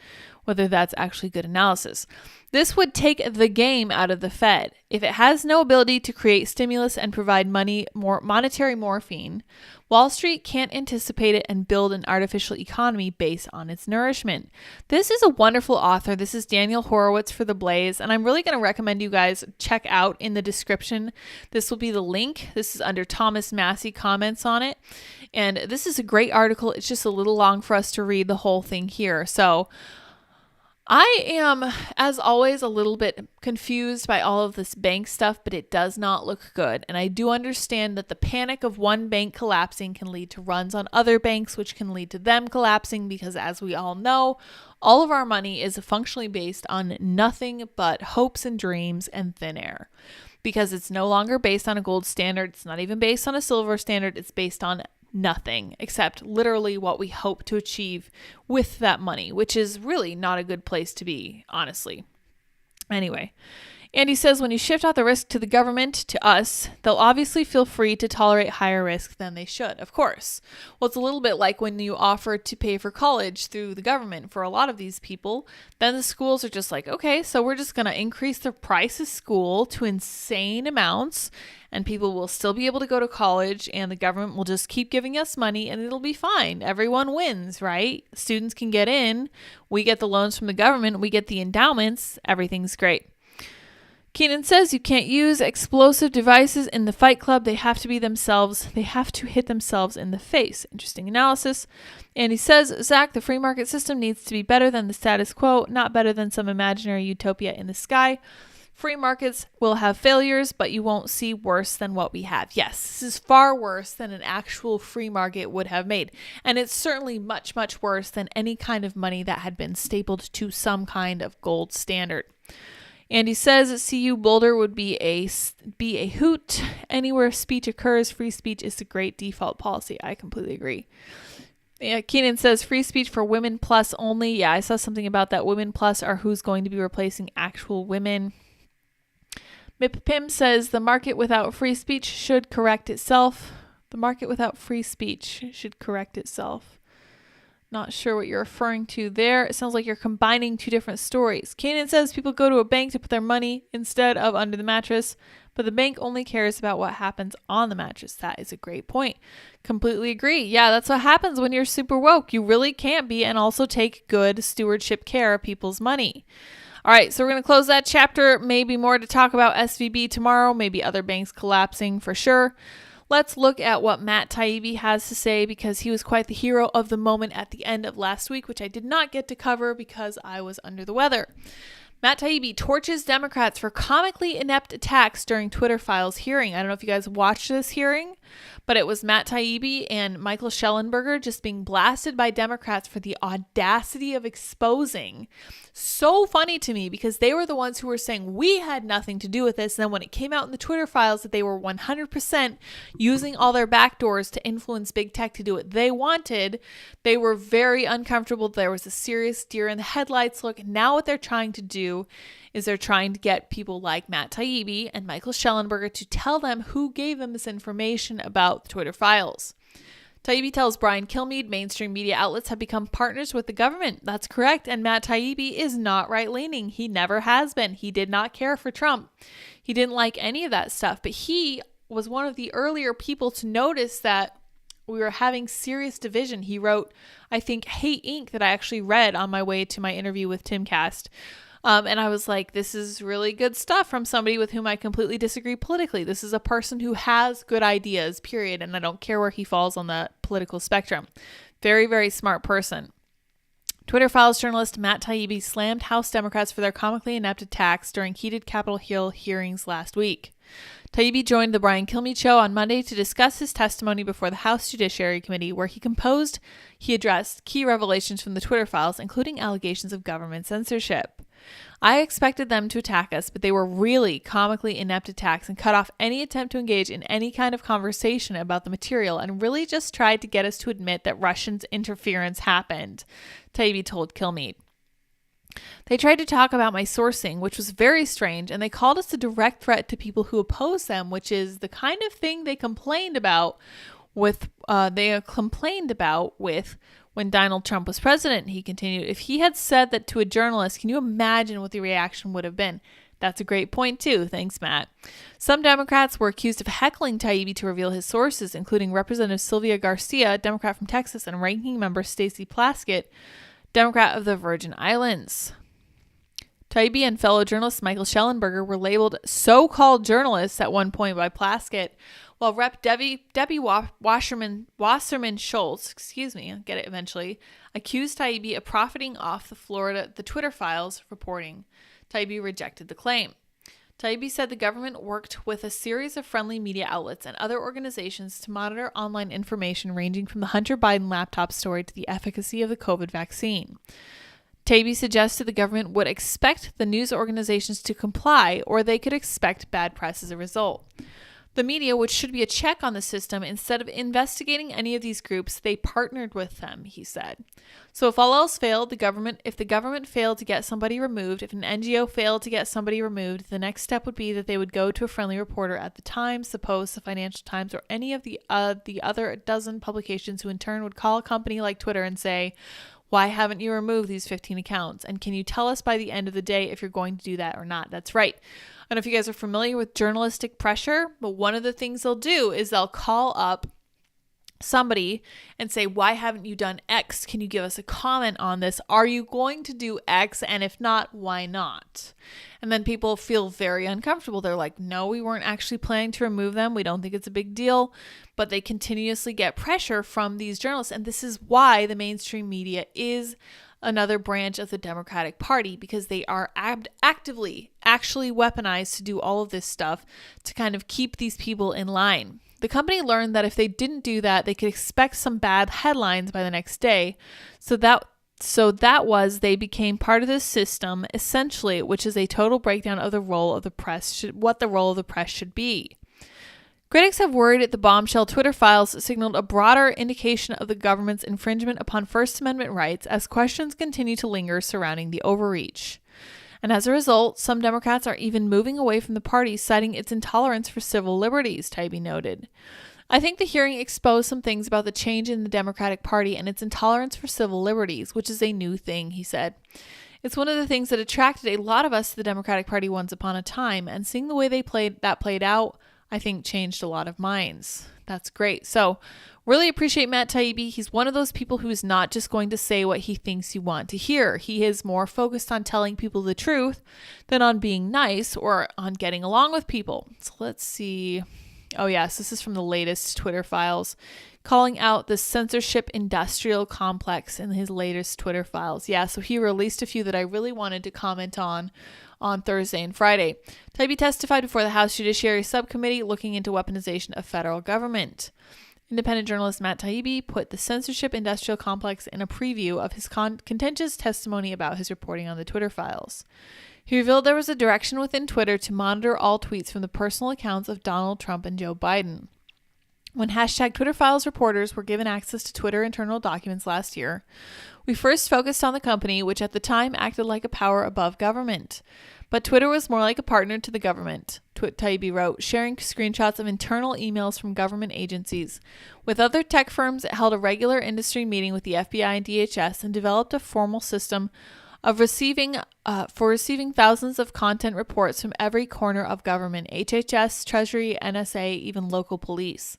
whether that's actually good analysis. This would take the game out of the Fed. If it has no ability to create stimulus and provide monetary morphine, Wall Street can't anticipate it and build an artificial economy based on its nourishment. This is a wonderful author. This is Daniel Horowitz for The Blaze, and I'm really going to recommend you guys check out in the description. This will be the link. This is under Thomas Massie comments on it, and this is a great article. It's just a little long for us to read the whole thing here, so I am, as always, a little bit confused by all of this bank stuff, but it does not look good. And I do understand that the panic of one bank collapsing can lead to runs on other banks, which can lead to them collapsing because, as we all know, all of our money is functionally based on nothing but hopes and dreams and thin air. Because it's no longer based on a gold standard. It's not even based on a silver standard. It's based on nothing except literally what we hope to achieve with that money, which is really not a good place to be, honestly. Anyway, Andy says when you shift out the risk to the government, to us, they'll obviously feel free to tolerate higher risk than they should, of course. Well, it's a little bit like when you offer to pay for college through the government for a lot of these people, then the schools are just like, okay, so we're just going to increase the price of school to insane amounts, and people will still be able to go to college, and the government will just keep giving us money, and it'll be fine. Everyone wins, right? Students can get in. We get the loans from the government. We get the endowments. Everything's great. Keenan says you can't use explosive devices in the Fight Club. They have to be themselves. They have to hit themselves in the face. Interesting analysis. And he says, Zach, the free market system needs to be better than the status quo, not better than some imaginary utopia in the sky. Free markets will have failures, but you won't see worse than what we have. Yes, this is far worse than an actual free market would have made. And it's certainly much, much worse than any kind of money that had been stapled to some kind of gold standard. Andy says CU Boulder would be a hoot. Anywhere speech occurs, free speech is the great default policy. I completely agree. Yeah, Keenan says free speech for women plus only. Yeah, I saw something about that. Women plus are who's going to be replacing actual women. Mip Pim says the market without free speech should correct itself. The market without free speech should correct itself. Not sure what you're referring to there. It sounds like you're combining two different stories. Kanan says people go to a bank to put their money instead of under the mattress, but the bank only cares about what happens on the mattress. That is a great point. Completely agree. Yeah, that's what happens when you're super woke. You really can't be and also take good stewardship care of people's money. All right, so we're going to close that chapter. Maybe more to talk about SVB tomorrow. Maybe other banks collapsing for sure. Let's look at what Matt Taibbi has to say, because he was quite the hero of the moment at the end of last week, which I did not get to cover because I was under the weather. Matt Taibbi torches Democrats for comically inept attacks during Twitter Files hearing. I don't know if you guys watched this hearing, but it was Matt Taibbi and Michael Schellenberger just being blasted by Democrats for the audacity of exposing. So funny to me, because they were the ones who were saying we had nothing to do with this. And then when it came out in the Twitter Files that they were 100% using all their backdoors to influence big tech to do what they wanted, they were very uncomfortable. There was a serious deer in the headlights look. Now what they're trying to do is they're trying to get people like Matt Taibbi and Michael Schellenberger to tell them who gave them this information about the Twitter Files. Taibbi tells Brian Kilmeade mainstream media outlets have become partners with the government. That's correct. And Matt Taibbi is not right-leaning. He never has been. He did not care for Trump. He didn't like any of that stuff. But he was one of the earlier people to notice that we were having serious division. He wrote, I think, Hate Inc. that I actually read on my way to my interview with Timcast. And I was like, this is really good stuff from somebody with whom I completely disagree politically. This is a person who has good ideas, period. And I don't care where he falls on the political spectrum. Very, very smart person. Twitter Files journalist Matt Taibbi slammed House Democrats for their comically inept attacks during heated Capitol Hill hearings last week. Taibbi joined the Brian Kilmeade Show on Monday to discuss his testimony before the House Judiciary Committee, where he addressed key revelations from the Twitter Files, including allegations of government censorship. I expected them to attack us, but they were really comically inept attacks and cut off any attempt to engage in any kind of conversation about the material and really just tried to get us to admit that Russian interference happened, Taibbi told Kilmeade. They tried to talk about my sourcing, which was very strange, and they called us a direct threat to people who oppose them, which is the kind of thing they complained about with when Donald Trump was president. He continued, if he had said that to a journalist, can you imagine what the reaction would have been? That's a great point too. Thanks, Matt. Some Democrats were accused of heckling Taibbi to reveal his sources, including Representative Sylvia Garcia, Democrat from Texas, and Ranking Member Stacey Plaskett, Democrat of the Virgin Islands. Taibbi and fellow journalist Michael Schellenberger were labeled so-called journalists at one point by Plaskett, while Rep. Debbie Wasserman Schultz, I'll get it eventually, accused Taibbi of profiting off the Twitter Files reporting. Taibbi rejected the claim. Taibbi said the government worked with a series of friendly media outlets and other organizations to monitor online information ranging from the Hunter Biden laptop story to the efficacy of the COVID vaccine. Taibbi suggested the government would expect the news organizations to comply, or they could expect bad press as a result. The media, which should be a check on the system, instead of investigating any of these groups, they partnered with them, he said. So if all else failed, if the government failed to get somebody removed, if an NGO failed to get somebody removed, the next step would be that they would go to a friendly reporter at the Times, the Post, the Financial Times, or any of the other dozen publications who in turn would call a company like Twitter and say, why haven't you removed these 15 accounts? And can you tell us by the end of the day if you're going to do that or not? That's right. I don't know if you guys are familiar with journalistic pressure, but one of the things they'll do is they'll call up somebody and say, why haven't you done X? Can you give us a comment on this? Are you going to do X? And if not, why not? And then people feel very uncomfortable. They're like, no, we weren't actually planning to remove them. We don't think it's a big deal. But they continuously get pressure from these journalists. And this is why the mainstream media is another branch of the Democratic Party because they are actively actually weaponized to do all of this stuff to kind of keep these people in line. The company learned that if they didn't do that, they could expect some bad headlines by the next day. So that was they became part of this system, essentially, which is a total breakdown of the role of the press, what the role of the press should be. Critics have worried the bombshell Twitter files signaled a broader indication of the government's infringement upon First Amendment rights as questions continue to linger surrounding the overreach. And as a result, some Democrats are even moving away from the party, citing its intolerance for civil liberties, Taibbi noted. I think the hearing exposed some things about the change in the Democratic Party and its intolerance for civil liberties, which is a new thing, he said. It's one of the things that attracted a lot of us to the Democratic Party once upon a time, and seeing the way they played out, I think changed a lot of minds. That's great. So really appreciate Matt Taibbi. He's one of those people who is not just going to say what he thinks you want to hear. He is more focused on telling people the truth than on being nice or on getting along with people. So let's see. Oh yes, this is from the latest Twitter files, calling out the censorship industrial complex in his latest Twitter files. Yeah, so he released a few that I really wanted to comment on Thursday and Friday. Taibbi testified before the House Judiciary Subcommittee looking into weaponization of federal government. Independent journalist Matt Taibbi put the censorship industrial complex in a preview of his contentious testimony about his reporting on the Twitter files. He revealed there was a direction within Twitter to monitor all tweets from the personal accounts of Donald Trump and Joe Biden. When #Twitter Files reporters were given access to Twitter internal documents last year, we first focused on the company, which at the time acted like a power above government. But Twitter was more like a partner to the government, Taibbi wrote, sharing screenshots of internal emails from government agencies. With other tech firms, it held a regular industry meeting with the FBI and DHS and developed a formal system of receiving thousands of content reports from every corner of government, HHS, Treasury, NSA, even local police.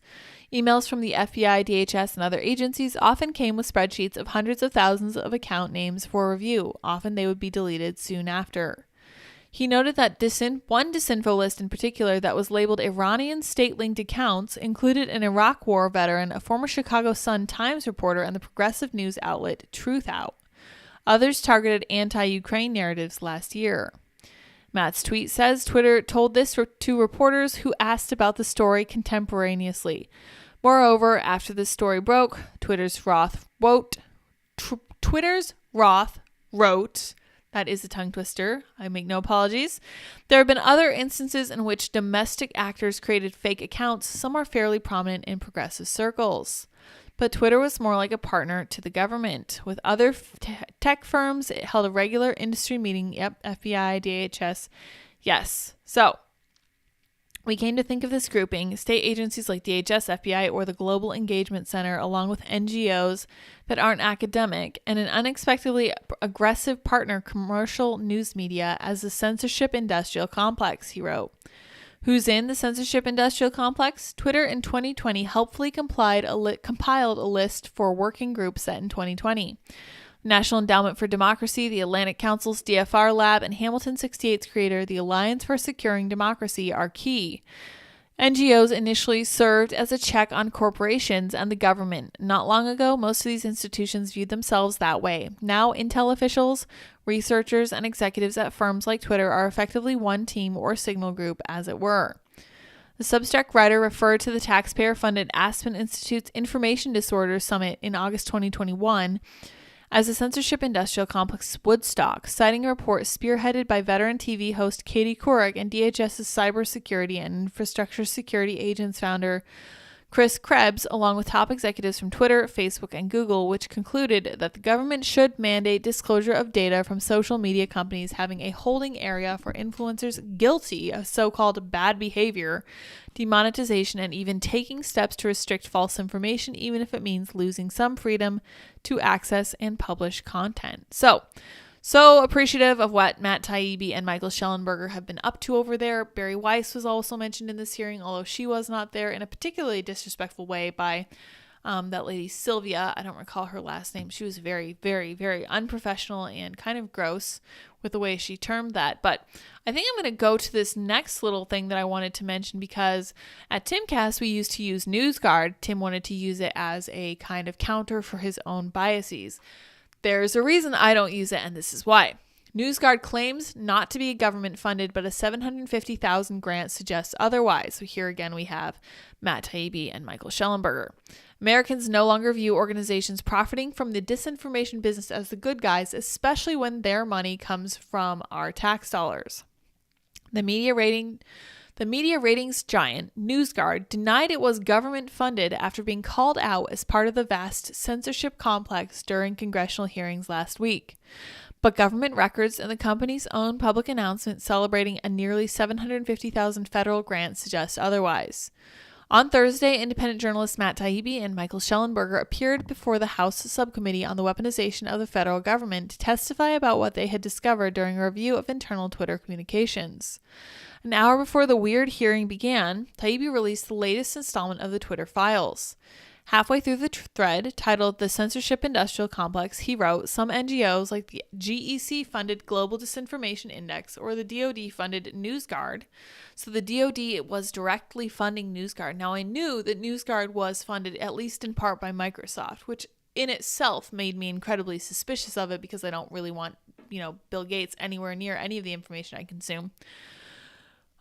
Emails from the FBI, DHS, and other agencies often came with spreadsheets of hundreds of thousands of account names for review. Often they would be deleted soon after. He noted that one disinfo list in particular that was labeled Iranian state-linked accounts included an Iraq War veteran, a former Chicago Sun-Times reporter, and the progressive news outlet Truthout. Others targeted anti-Ukraine narratives last year. Matt's tweet says Twitter told this to reporters who asked about the story contemporaneously. Moreover, after this story broke, Twitter's Roth wrote, that is a tongue twister, I make no apologies. There have been other instances in which domestic actors created fake accounts. Some are fairly prominent in progressive circles. But Twitter was more like a partner to the government. With other tech firms, it held a regular industry meeting. Yep, FBI, DHS. Yes. So we came to think of this grouping, state agencies like DHS, FBI, or the Global Engagement Center, along with NGOs that aren't academic, and an unexpectedly aggressive partner, commercial news media, as the censorship industrial complex, he wrote. Who's in the censorship industrial complex? Twitter in 2020 helpfully compiled a list for working groups set in 2020. National Endowment for Democracy, the Atlantic Council's DFR Lab, and Hamilton 68's creator, the Alliance for Securing Democracy, are key. NGOs initially served as a check on corporations and the government. Not long ago, most of these institutions viewed themselves that way. Now, Intel officials, researchers, and executives at firms like Twitter are effectively one team or signal group, as it were. The Substack writer referred to the taxpayer-funded Aspen Institute's Information Disorders Summit in August 2021 as a censorship industrial complex Woodstock, citing a report spearheaded by veteran TV host Katie Couric and DHS's Cybersecurity and Infrastructure Security Agents founder Chris Krebs, along with top executives from Twitter, Facebook, and Google, which concluded that the government should mandate disclosure of data from social media companies having a holding area for influencers guilty of so-called bad behavior, demonetization, and even taking steps to restrict false information, even if it means losing some freedom to access and publish content. So appreciative of what Matt Taibbi and Michael Schellenberger have been up to over there. Barry Weiss was also mentioned in this hearing, although she was not there, in a particularly disrespectful way by that lady Sylvia. I don't recall her last name. She was very, very, very unprofessional and kind of gross with the way she termed that. But I think I'm going to go to this next little thing that I wanted to mention, because at Timcast we used to use NewsGuard. Tim wanted to use it as a kind of counter for his own biases. There's a reason I don't use it, and this is why. NewsGuard claims not to be government funded, but a $750,000 grant suggests otherwise. So here again we have Matt Taibbi and Michael Schellenberger. Americans no longer view organizations profiting from the disinformation business as the good guys, especially when their money comes from our tax dollars. The media ratings giant NewsGuard denied it was government funded after being called out as part of the vast censorship complex during congressional hearings last week. But government records and the company's own public announcement celebrating a nearly $750,000 federal grant suggest otherwise. On Thursday, independent journalists Matt Taibbi and Michael Schellenberger appeared before the House Subcommittee on the Weaponization of the Federal Government to testify about what they had discovered during a review of internal Twitter communications. An hour before the weird hearing began, Taibbi released the latest installment of the Twitter files. Halfway through the thread, titled The Censorship Industrial Complex, he wrote, some NGOs like the GEC-funded Global Disinformation Index or the DoD-funded NewsGuard. So the DoD was directly funding NewsGuard. Now, I knew that NewsGuard was funded at least in part by Microsoft, which in itself made me incredibly suspicious of it because I don't really want, Bill Gates anywhere near any of the information I consume.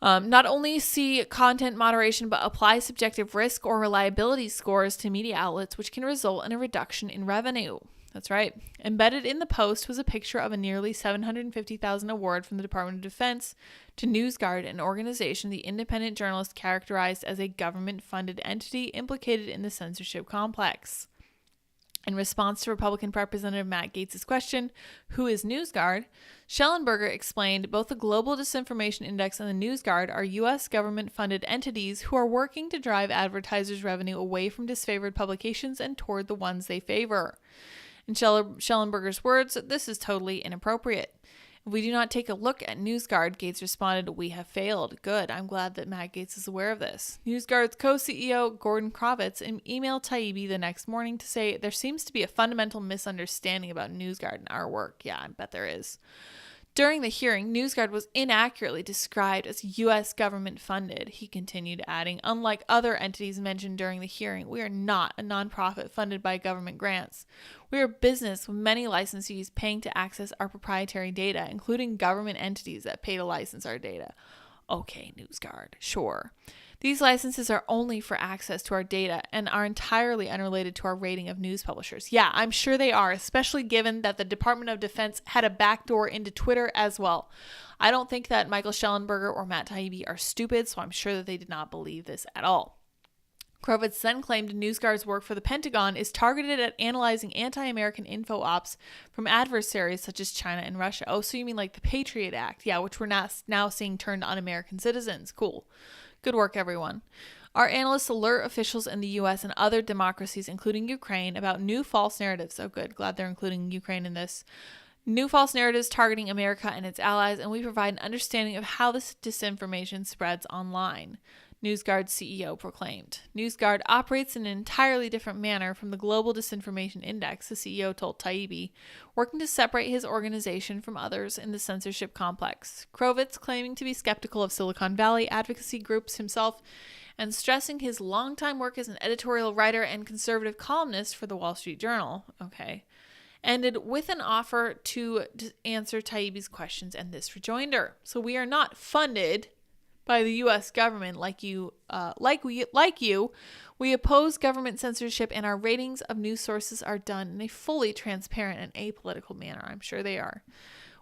Not only see content moderation, but apply subjective risk or reliability scores to media outlets, which can result in a reduction in revenue. That's right. Embedded in the post was a picture of a nearly $750,000 award from the Department of Defense to NewsGuard, an organization the independent journalist characterized as a government-funded entity implicated in the censorship complex. In response to Republican Representative Matt Gaetz' question, who is NewsGuard, Schellenberger explained both the Global Disinformation Index and the NewsGuard are U.S. government-funded entities who are working to drive advertisers' revenue away from disfavored publications and toward the ones they favor. In Schellenberger's words, this is totally inappropriate. If we do not take a look at NewsGuard, Gaetz responded, we have failed. Good. I'm glad that Matt Gaetz is aware of this. NewsGuard's co-CEO, Gordon Kravitz, emailed Taibbi the next morning to say there seems to be a fundamental misunderstanding about NewsGuard and our work. Yeah, I bet there is. During the hearing, NewsGuard was inaccurately described as U.S. government funded, he continued, adding, unlike other entities mentioned during the hearing, we are not a nonprofit funded by government grants. We are a business with many licensees paying to access our proprietary data, including government entities that pay to license our data. Okay, NewsGuard, sure. These licenses are only for access to our data and are entirely unrelated to our rating of news publishers. Yeah, I'm sure they are, especially given that the Department of Defense had a backdoor into Twitter as well. I don't think that Michael Schellenberger or Matt Taibbi are stupid, so I'm sure that they did not believe this at all. Kravitz then claimed NewsGuard's work for the Pentagon is targeted at analyzing anti-American info ops from adversaries such as China and Russia. Oh, so you mean like the Patriot Act? Yeah, which we're now seeing turned on American citizens. Cool. Good work, everyone. Our analysts alert officials in the U.S. and other democracies, including Ukraine, about new false narratives. Oh, good. Glad they're including Ukraine in this. New false narratives targeting America and its allies, and we provide an understanding of how this disinformation spreads online. NewsGuard CEO proclaimed. NewsGuard operates in an entirely different manner from the Global Disinformation Index, the CEO told Taibbi, working to separate his organization from others in the censorship complex. Kravitz, claiming to be skeptical of Silicon Valley advocacy groups himself and stressing his longtime work as an editorial writer and conservative columnist for the Wall Street Journal, ended with an offer to answer Taibbi's questions and this rejoinder. So we are not funded by the U.S. government like you. We oppose government censorship, and our ratings of news sources are done in a fully transparent and apolitical manner. I'm sure they are.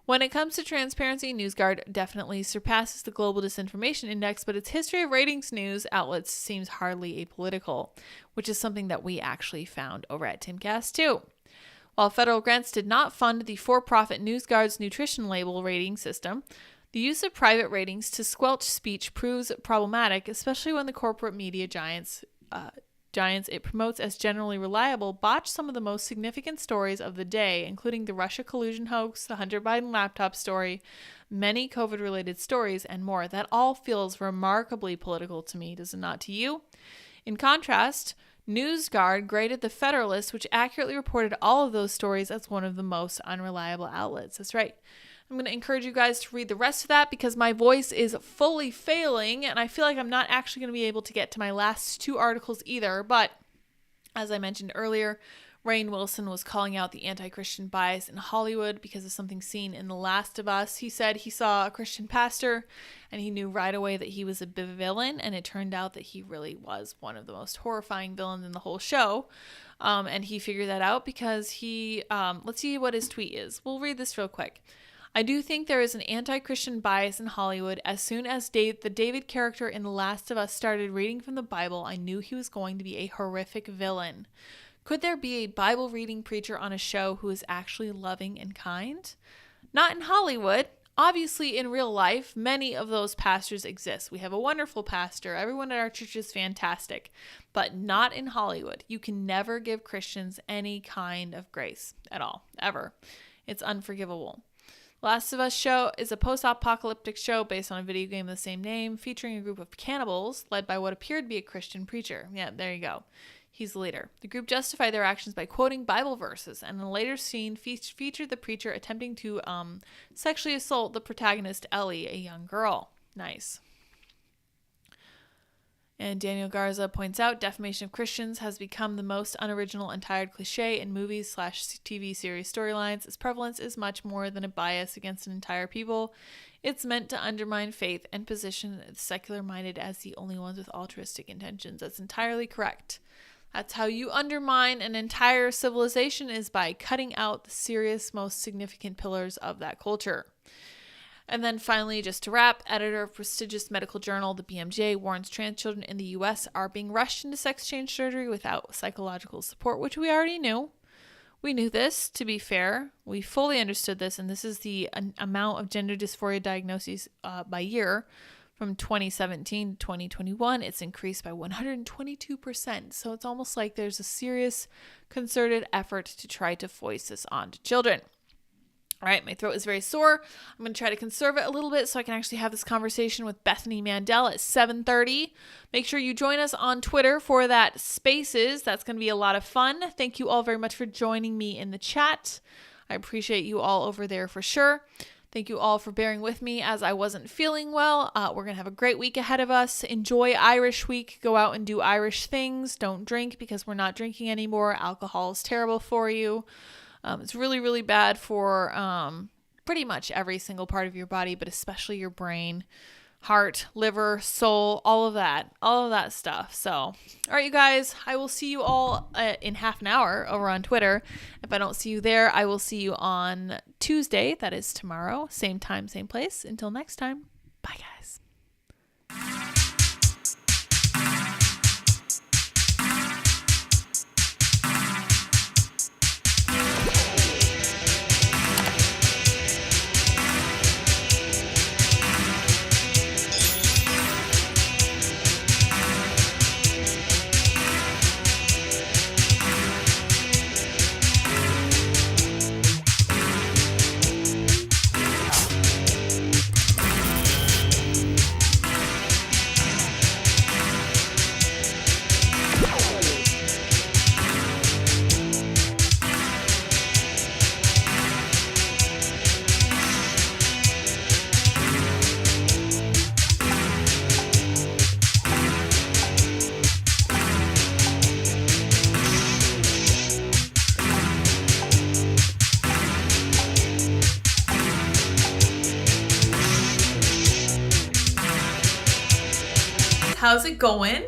When it comes to transparency, NewsGuard definitely surpasses the Global Disinformation Index, but its history of ratings news outlets seems hardly apolitical, which is something that we actually found over at Timcast too. While federal grants did not fund the for-profit NewsGuard's nutrition label rating system, the use of private ratings to squelch speech proves problematic, especially when the corporate media giants it promotes as generally reliable botch some of the most significant stories of the day, including the Russia collusion hoax, the Hunter Biden laptop story, many COVID-related stories, and more. That all feels remarkably political to me, does it not to you? In contrast, NewsGuard graded The Federalist, which accurately reported all of those stories, as one of the most unreliable outlets. That's right. I'm going to encourage you guys to read the rest of that because my voice is fully failing and I feel like I'm not actually going to be able to get to my last two articles either. But as I mentioned earlier, Rainn Wilson was calling out the anti-Christian bias in Hollywood because of something seen in The Last of Us. He said he saw a Christian pastor and he knew right away that he was a villain, and it turned out that he really was one of the most horrifying villains in the whole show. And he figured that out because he, let's see what his tweet is. We'll read this real quick. I do think there is an anti-Christian bias in Hollywood. As soon as the David character in The Last of Us started reading from the Bible, I knew he was going to be a horrific villain. Could there be a Bible reading preacher on a show who is actually loving and kind? Not in Hollywood. Obviously, in real life, many of those pastors exist. We have a wonderful pastor. Everyone at our church is fantastic. But not in Hollywood. You can never give Christians any kind of grace at all. Ever. It's unforgivable. Last of Us show is a post-apocalyptic show based on a video game of the same name, featuring a group of cannibals led by what appeared to be a Christian preacher. Yeah, there you go. He's the leader. The group justified their actions by quoting Bible verses, and in a later scene featured the preacher attempting to sexually assault the protagonist, Ellie, a young girl. Nice. And Daniel Garza points out, defamation of Christians has become the most unoriginal and tired cliche in movies/TV series storylines. Its prevalence is much more than a bias against an entire people. It's meant to undermine faith and position the secular-minded as the only ones with altruistic intentions. That's entirely correct. That's how you undermine an entire civilization, is by cutting out the serious, most significant pillars of that culture. And then finally, just to wrap, editor of prestigious medical journal, the BMJ, warns trans children in the U.S. are being rushed into sex change surgery without psychological support, which we already knew. We knew this, to be fair. We fully understood this, and this is the amount of gender dysphoria diagnoses by year. From 2017 to 2021, it's increased by 122%. So it's almost like there's a serious concerted effort to try to voice this on to children. All right, my throat is very sore. I'm going to try to conserve it a little bit so I can actually have this conversation with Bethany Mandel at 7:30. Make sure you join us on Twitter for that Spaces. That's going to be a lot of fun. Thank you all very much for joining me in the chat. I appreciate you all over there for sure. Thank you all for bearing with me as I wasn't feeling well. We're going to have a great week ahead of us. Enjoy Irish Week. Go out and do Irish things. Don't drink because we're not drinking anymore. Alcohol is terrible for you. It's really, really bad for pretty much every single part of your body, but especially your brain, heart, liver, soul, all of that stuff. So, all right, you guys, I will see you all in half an hour over on Twitter. If I don't see you there, I will see you on Tuesday. That is tomorrow. Same time, same place. Until next time. Bye, guys. How's it going?